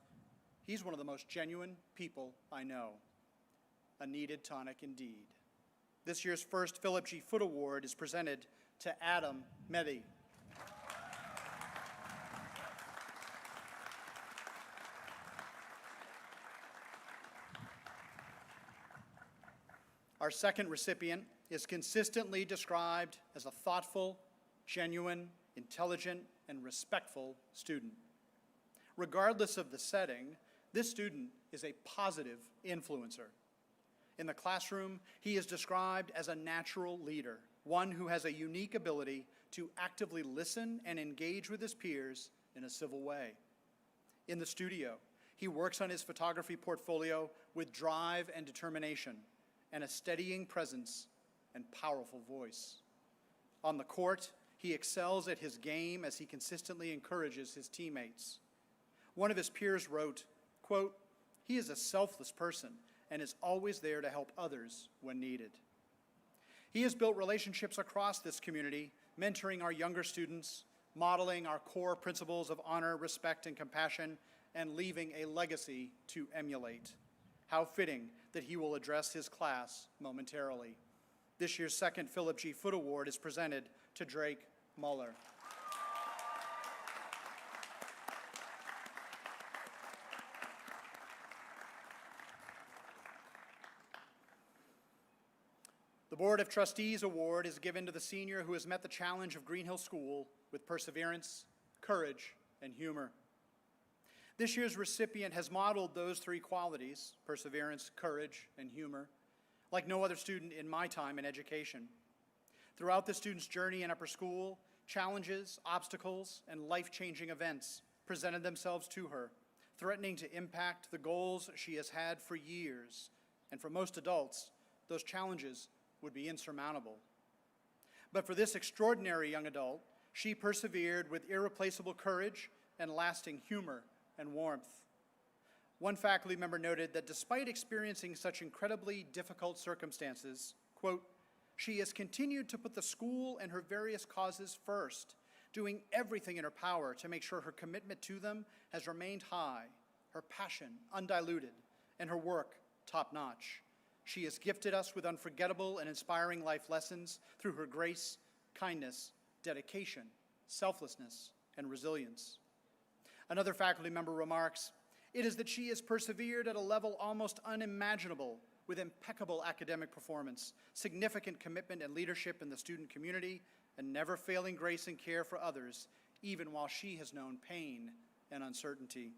Speaker 5: "He's one of the most genuine people I know." A needed tonic indeed. This year's first Philip G. Foote Award is presented to Adam Mehdi. Our second recipient is consistently described as a thoughtful, genuine, intelligent, and respectful student. Regardless of the setting, this student is a positive influencer. In the classroom, he is described as a natural leader, one who has a unique ability to actively listen and engage with his peers in a civil way. In the studio, he works on his photography portfolio with drive and determination, and a steadying presence and powerful voice. On the court, he excels at his game as he consistently encourages his teammates. One of his peers wrote, quote, "He is a selfless person and is always there to help others when needed." He has built relationships across this community, mentoring our younger students, modeling our core principles of honor, respect, and compassion, and leaving a legacy to emulate. How fitting that he will address his class momentarily. This year's second Philip G. Foote Award is presented to Drake Muller. The Board of Trustees Award is given to the senior who has met the challenge of Greenhill School with perseverance, courage, and humor. This year's recipient has modeled those three qualities, perseverance, courage, and humor, like no other student in my time in education. Throughout the student's journey in upper school, challenges, obstacles, and life-changing events presented themselves to her, threatening to impact the goals she has had for years. And for most adults, those challenges would be insurmountable. But for this extraordinary young adult, she persevered with irreplaceable courage and lasting humor and warmth. One faculty member noted that despite experiencing such incredibly difficult circumstances, quote, "She has continued to put the school and her various causes first, doing everything in her power to make sure her commitment to them has remained high, her passion undiluted, and her work top-notch. She has gifted us with unforgettable and inspiring life lessons through her grace, kindness, dedication, selflessness, and resilience." Another faculty member remarks, "It is that she has persevered at a level almost unimaginable with impeccable academic performance, significant commitment and leadership in the student community, and never failing grace and care for others, even while she has known pain and uncertainty."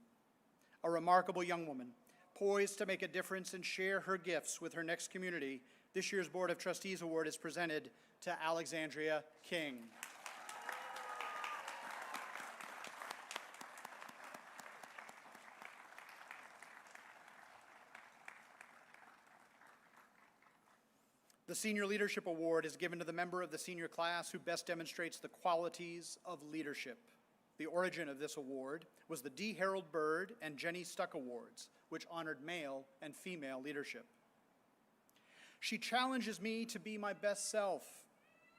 Speaker 5: A remarkable young woman, poised to make a difference and share her gifts with her next community, this year's Board of Trustees Award is presented to Alexandria King. The Senior Leadership Award is given to the member of the senior class who best demonstrates the qualities of leadership. The origin of this award was the D. Harold Bird and Jenny Stuck Awards, which honored male and female leadership. "She challenges me to be my best self."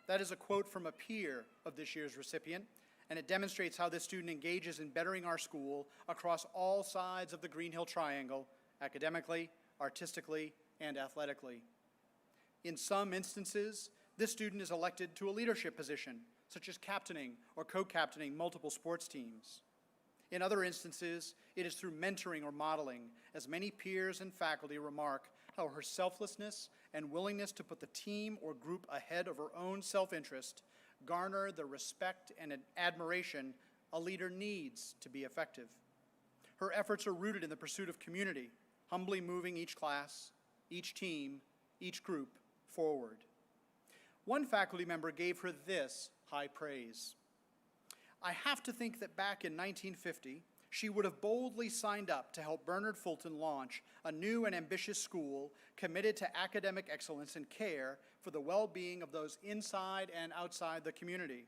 Speaker 5: That is a quote from a peer of this year's recipient, and it demonstrates how this student engages in bettering our school across all sides of the Greenhill Triangle, academically, artistically, and athletically. In some instances, this student is elected to a leadership position, such as captaining or co-captaining multiple sports teams. In other instances, it is through mentoring or modeling, as many peers and faculty remark how her selflessness and willingness to put the team or group ahead of her own self-interest garner the respect and admiration a leader needs to be effective. Her efforts are rooted in the pursuit of community, humbly moving each class, each team, each group forward. One faculty member gave her this high praise: "I have to think that back in 1950, she would have boldly signed up to help Bernard Fulton launch a new and ambitious school committed to academic excellence and care for the well-being of those inside and outside the community.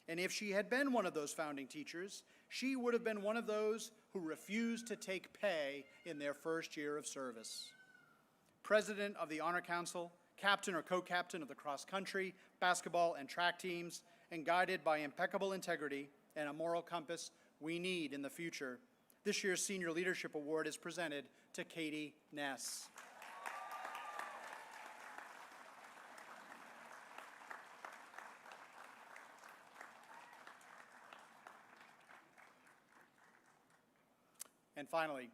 Speaker 5: And if she had been one of those founding teachers, she would have been one of those who refused to take pay in their first year of service." President of the Honor Council, captain or co-captain of the cross-country, basketball, and track teams, and guided by impeccable integrity and a moral compass we need in the future, this year's Senior Leadership Award is presented to Katie Ness. And finally,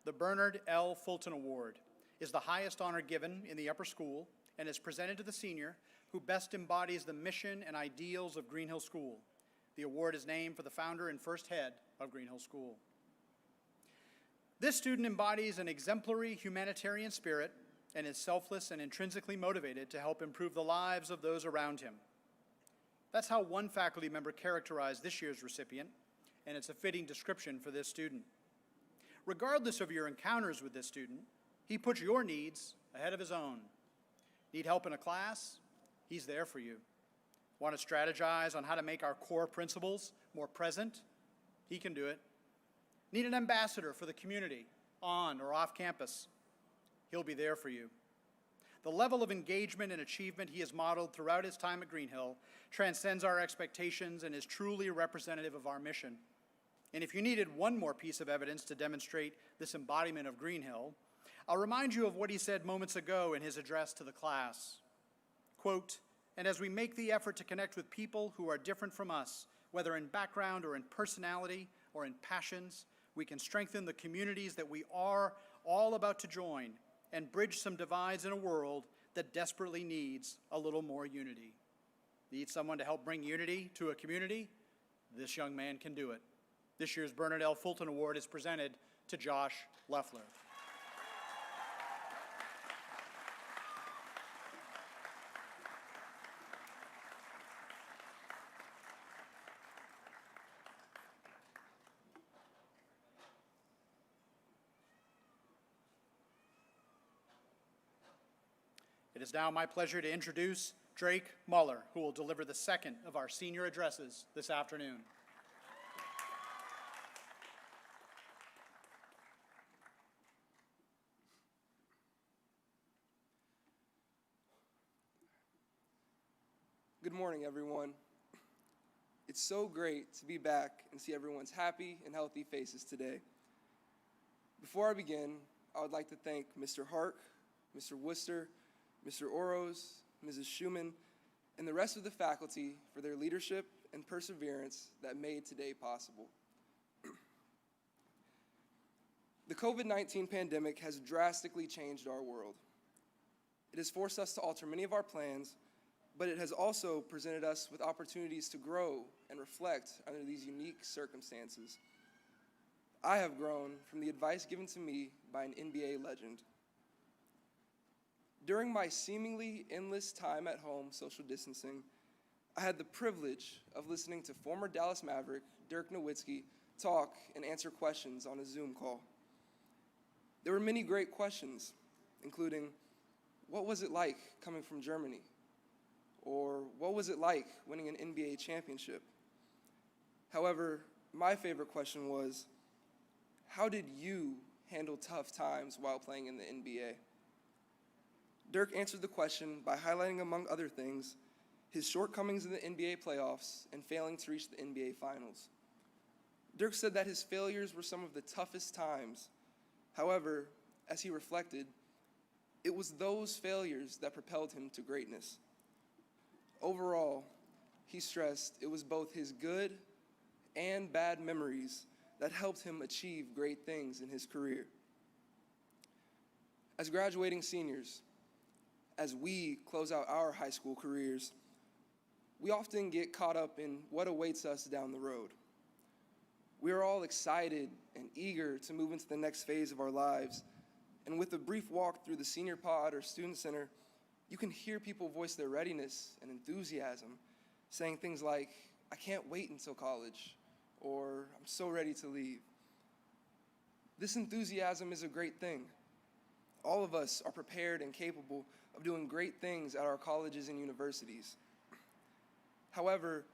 Speaker 5: the Bernard L. Fulton Award is the highest honor given in the upper school and is presented to the senior who best embodies the mission and ideals of Greenhill School. The award is named for the founder and first head of Greenhill School. This student embodies an exemplary humanitarian spirit and is selfless and intrinsically motivated to help improve the lives of those around him. That's how one faculty member characterized this year's recipient, and it's a fitting description for this student. Regardless of your encounters with this student, he puts your needs ahead of his own. Need help in a class? He's there for you. Want to strategize on how to make our core principles more present? He can do it. Need an ambassador for the community, on or off campus? He'll be there for you. The level of engagement and achievement he has modeled throughout his time at Greenhill transcends our expectations and is truly representative of our mission. And if you needed one more piece of evidence to demonstrate this embodiment of Greenhill, I'll remind you of what he said moments ago in his address to the class. Quote, "And as we make the effort to connect with people who are different from us, whether in background or in personality or in passions, we can strengthen the communities that we are all about to join and bridge some divides in a world that desperately needs a little more unity." Need someone to help bring unity to a community? This young man can do it. This year's Bernard L. Fulton Award is presented to Josh Leffler. It is now my pleasure to introduce Drake Muller, who will deliver the second of our senior addresses this afternoon.
Speaker 3: Good morning, everyone. It's so great to be back and see everyone's happy and healthy faces today. Before I begin, I would like to thank Mr. Hark, Mr. Worcester, Mr. Oros, Mrs. Schumann, and the rest of the faculty for their leadership and perseverance that made today possible. The COVID-19 pandemic has drastically changed our world. It has forced us to alter many of our plans, but it has also presented us with opportunities to grow and reflect under these unique circumstances. I have grown from the advice given to me by an NBA legend. During my seemingly endless time at home social distancing, I had the privilege of listening to former Dallas Maverick Dirk Nowitzki talk and answer questions on a Zoom call. There were many great questions, including, what was it like coming from Germany? Or what was it like winning an NBA championship? However, my favorite question was, how did you handle tough times while playing in the NBA? Dirk answered the question by highlighting, among other things, his shortcomings in the NBA playoffs and failing to reach the NBA Finals. Dirk said that his failures were some of the toughest times. However, as he reflected, it was those failures that propelled him to greatness. Overall, he stressed it was both his good and bad memories that helped him achieve great things in his career. As graduating seniors, as we close out our high school careers, we often get caught up in what awaits us down the road. We are all excited and eager to move into the next phase of our lives, and with a brief walk through the senior pod or student center, you can hear people voice their readiness and enthusiasm, saying things like, "I can't wait until college," or "I'm so ready to leave." This enthusiasm is a great thing. All of us are prepared and capable of doing great things at our colleges and universities. However,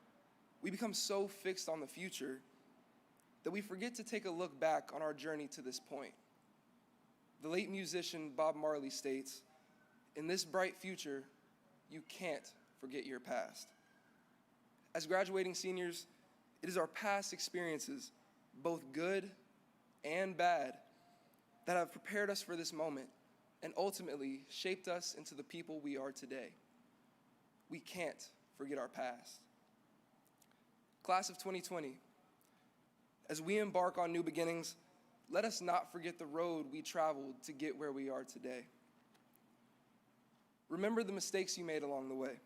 Speaker 3: we become so fixed on the future that we forget to take a look back on our journey to this point. The late musician Bob Marley states, "In this bright future, you can't forget your past." As graduating seniors, it is our past experiences, both good and bad, that have prepared us for this moment and ultimately shaped us into the people we are today. We can't forget our past. Class of 2020, as we embark on new beginnings, let us not forget the road we traveled to get where we are today. Remember the mistakes you made along the way.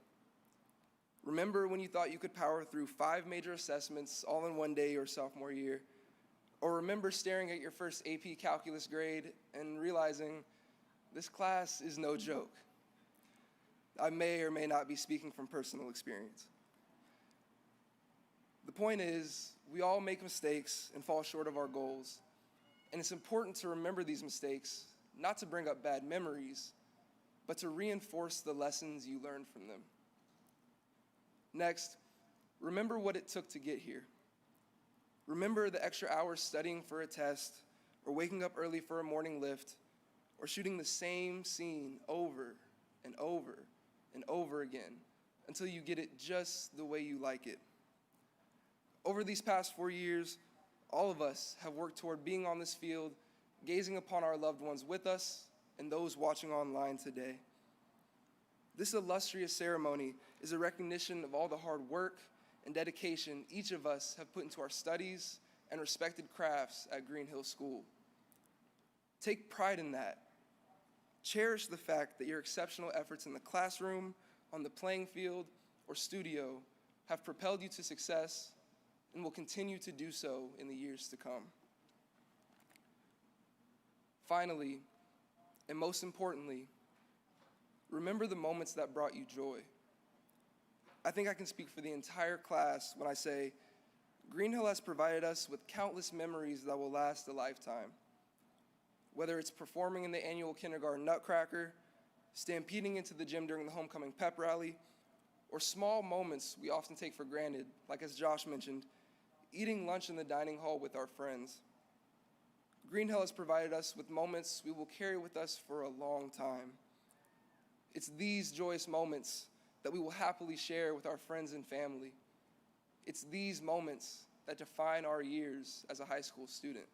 Speaker 3: Remember when you thought you could power through 5 major assessments all in one day your sophomore year. Or remember staring at your first AP calculus grade and realizing this class is no joke. I may or may not be speaking from personal experience. The point is, we all make mistakes and fall short of our goals. And it's important to remember these mistakes, not to bring up bad memories, but to reinforce the lessons you learned from them. Next, remember what it took to get here. Remember the extra hours studying for a test, or waking up early for a morning lift, or shooting the same scene over and over and over again until you get it just the way you like it. Over these past 4 years, all of us have worked toward being on this field, gazing upon our loved ones with us and those watching online today. This illustrious ceremony is a recognition of all the hard work and dedication each of us have put into our studies and respected crafts at Greenhill School. Take pride in that. Cherish the fact that your exceptional efforts in the classroom, on the playing field, or studio have propelled you to success and will continue to do so in the years to come. Finally, and most importantly, remember the moments that brought you joy. I think I can speak for the entire class when I say Greenhill has provided us with countless memories that will last a lifetime. Whether it's performing in the annual kindergarten nutcracker, stampeding into the gym during the homecoming pep rally, or small moments we often take for granted, like as Josh mentioned, eating lunch in the dining hall with our friends. Greenhill has provided us with moments we will carry with us for a long time. It's these joyous moments that we will happily share with our friends and family. It's these moments that define our years as a high school student.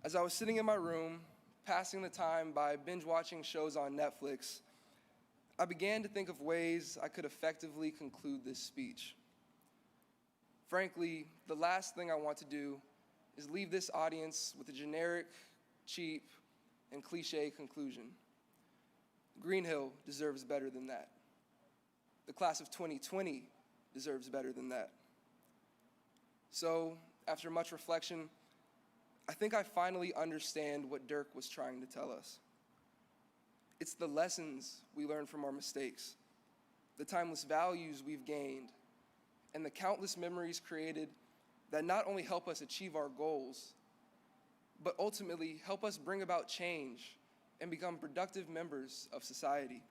Speaker 3: As I was sitting in my room, passing the time by binge-watching shows on Netflix, I began to think of ways I could effectively conclude this speech. Frankly, the last thing I want to do is leave this audience with a generic, cheap, and cliche conclusion. Greenhill deserves better than that. The class of 2020 deserves better than that. So, after much reflection, I think I finally understand what Dirk was trying to tell us. It's the lessons we learn from our mistakes, the timeless values we've gained, and the countless memories created that not only help us achieve our goals, but ultimately help us bring about change and become productive members of society.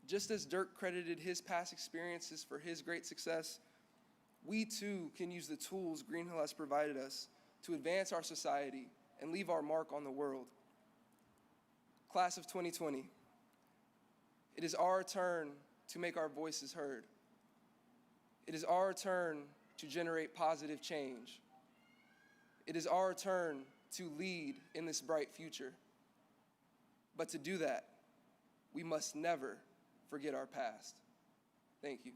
Speaker 3: Just as Dirk credited his past experiences for his great success, we too can use the tools Greenhill has provided us to advance our society and leave our mark on the world. Class of 2020, it is our turn to make our voices heard. It is our turn to generate positive change. It is our turn to lead in this bright future. But to do that, we must never forget our past. Thank you.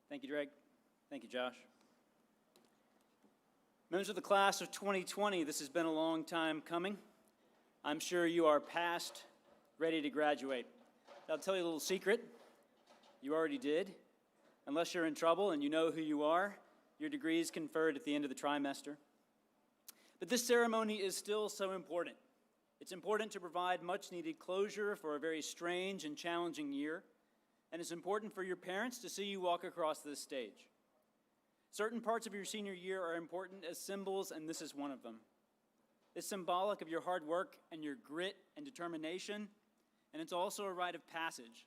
Speaker 4: Thank you, Drake. Thank you, Josh. Members of the class of 2020, this has been a long time coming. I'm sure you are past ready to graduate. I'll tell you a little secret. You already did. Unless you're in trouble and you know who you are, your degree is conferred at the end of the trimester. But this ceremony is still so important. It's important to provide much-needed closure for a very strange and challenging year, and it's important for your parents to see you walk across this stage. Certain parts of your senior year are important as symbols, and this is one of them. It's symbolic of your hard work and your grit and determination, and it's also a rite of passage.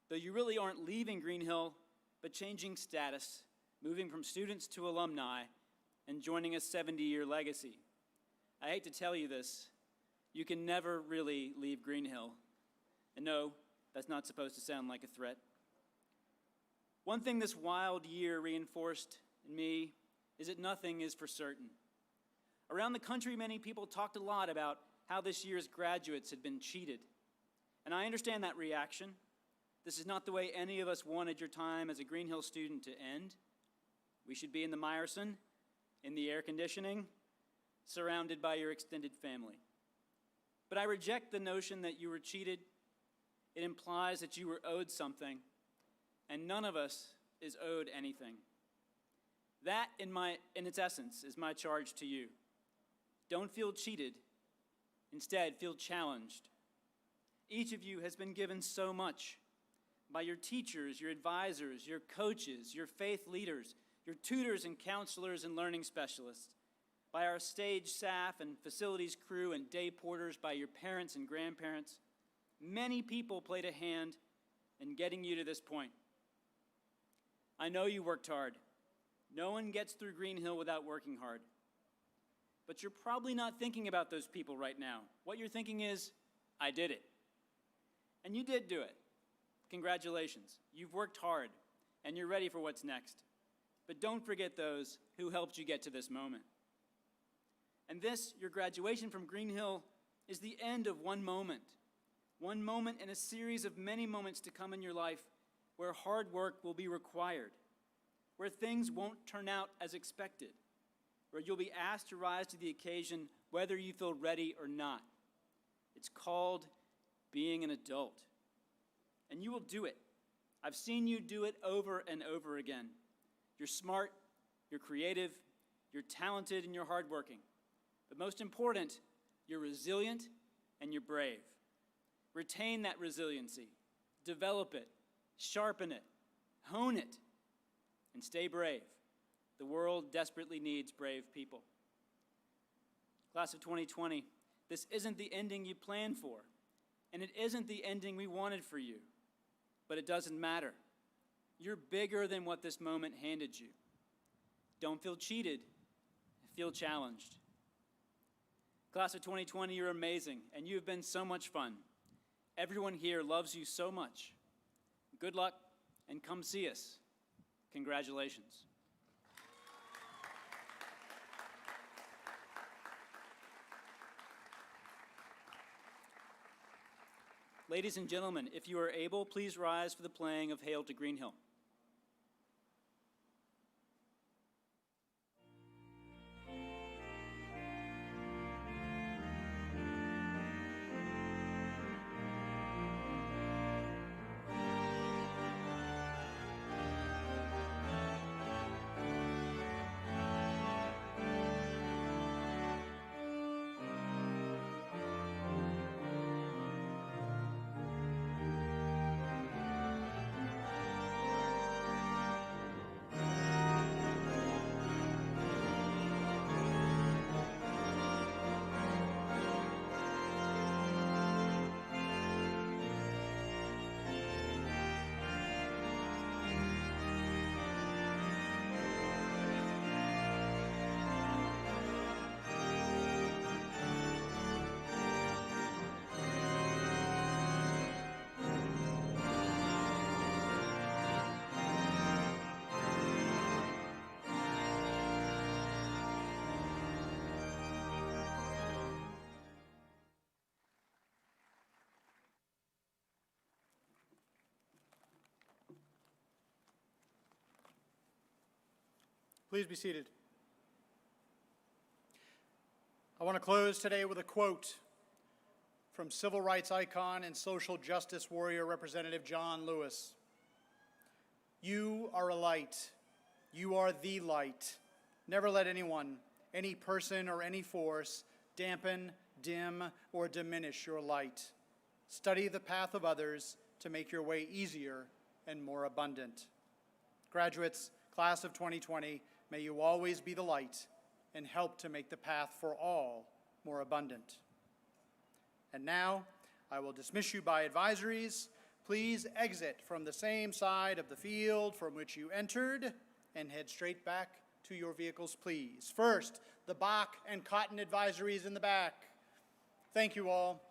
Speaker 4: Though you really aren't leaving Greenhill, but changing status, moving from students to alumni, and joining a 70-year legacy. I hate to tell you this, you can never really leave Greenhill. And no, that's not supposed to sound like a threat. One thing this wild year reinforced in me is that nothing is for certain. Around the country, many people talked a lot about how this year's graduates had been cheated. And I understand that reaction. This is not the way any of us wanted your time as a Greenhill student to end. We should be in the Meyerson, in the air conditioning, surrounded by your extended family. But I reject the notion that you were cheated. It implies that you were owed something, and none of us is owed anything. That, in its essence, is my charge to you. Don't feel cheated. Instead, feel challenged. Each of you has been given so much by your teachers, your advisors, your coaches, your faith leaders, your tutors and counselors and learning specialists, by our stage staff and facilities crew and day porters, by your parents and grandparents. Many people played a hand in getting you to this point. I know you worked hard. No one gets through Greenhill without working hard. But you're probably not thinking about those people right now. What you're thinking is, I did it. And you did do it. Congratulations. You've worked hard, and you're ready for what's next. But don't forget those who helped you get to this moment. And this, your graduation from Greenhill, is the end of one moment in a series of many moments to come in your life where hard work will be required, where things won't turn out as expected, where you'll be asked to rise to the occasion whether you feel ready or not. It's called being an adult. And you will do it. I've seen you do it over and over again. You're smart, you're creative, you're talented, and you're hardworking. But most important, you're resilient and you're brave. Retain that resiliency, develop it, sharpen it, hone it, and stay brave. The world desperately needs brave people. Class of 2020, this isn't the ending you planned for, and it isn't the ending we wanted for you, but it doesn't matter. You're bigger than what this moment handed you. Don't feel cheated, feel challenged. Class of 2020, you're amazing, and you have been so much fun. Everyone here loves you so much. Good luck, and come see us. Congratulations. Ladies and gentlemen, if you are able, please rise for the playing of Hail to Greenhill.
Speaker 5: Please be seated. I want to close today with a quote from civil rights icon and social justice warrior Representative John Lewis. You are a light. You are the light. Never let anyone, any person, or any force dampen, dim, or diminish your light. Study the path of others to make your way easier and more abundant. Graduates, class of 2020, may you always be the light and help to make the path for all more abundant. And now, I will dismiss you by advisories. Please exit from the same side of the field from which you entered and head straight back to your vehicles, please. First, the Bach and Cotton advisories in the back. Thank you all.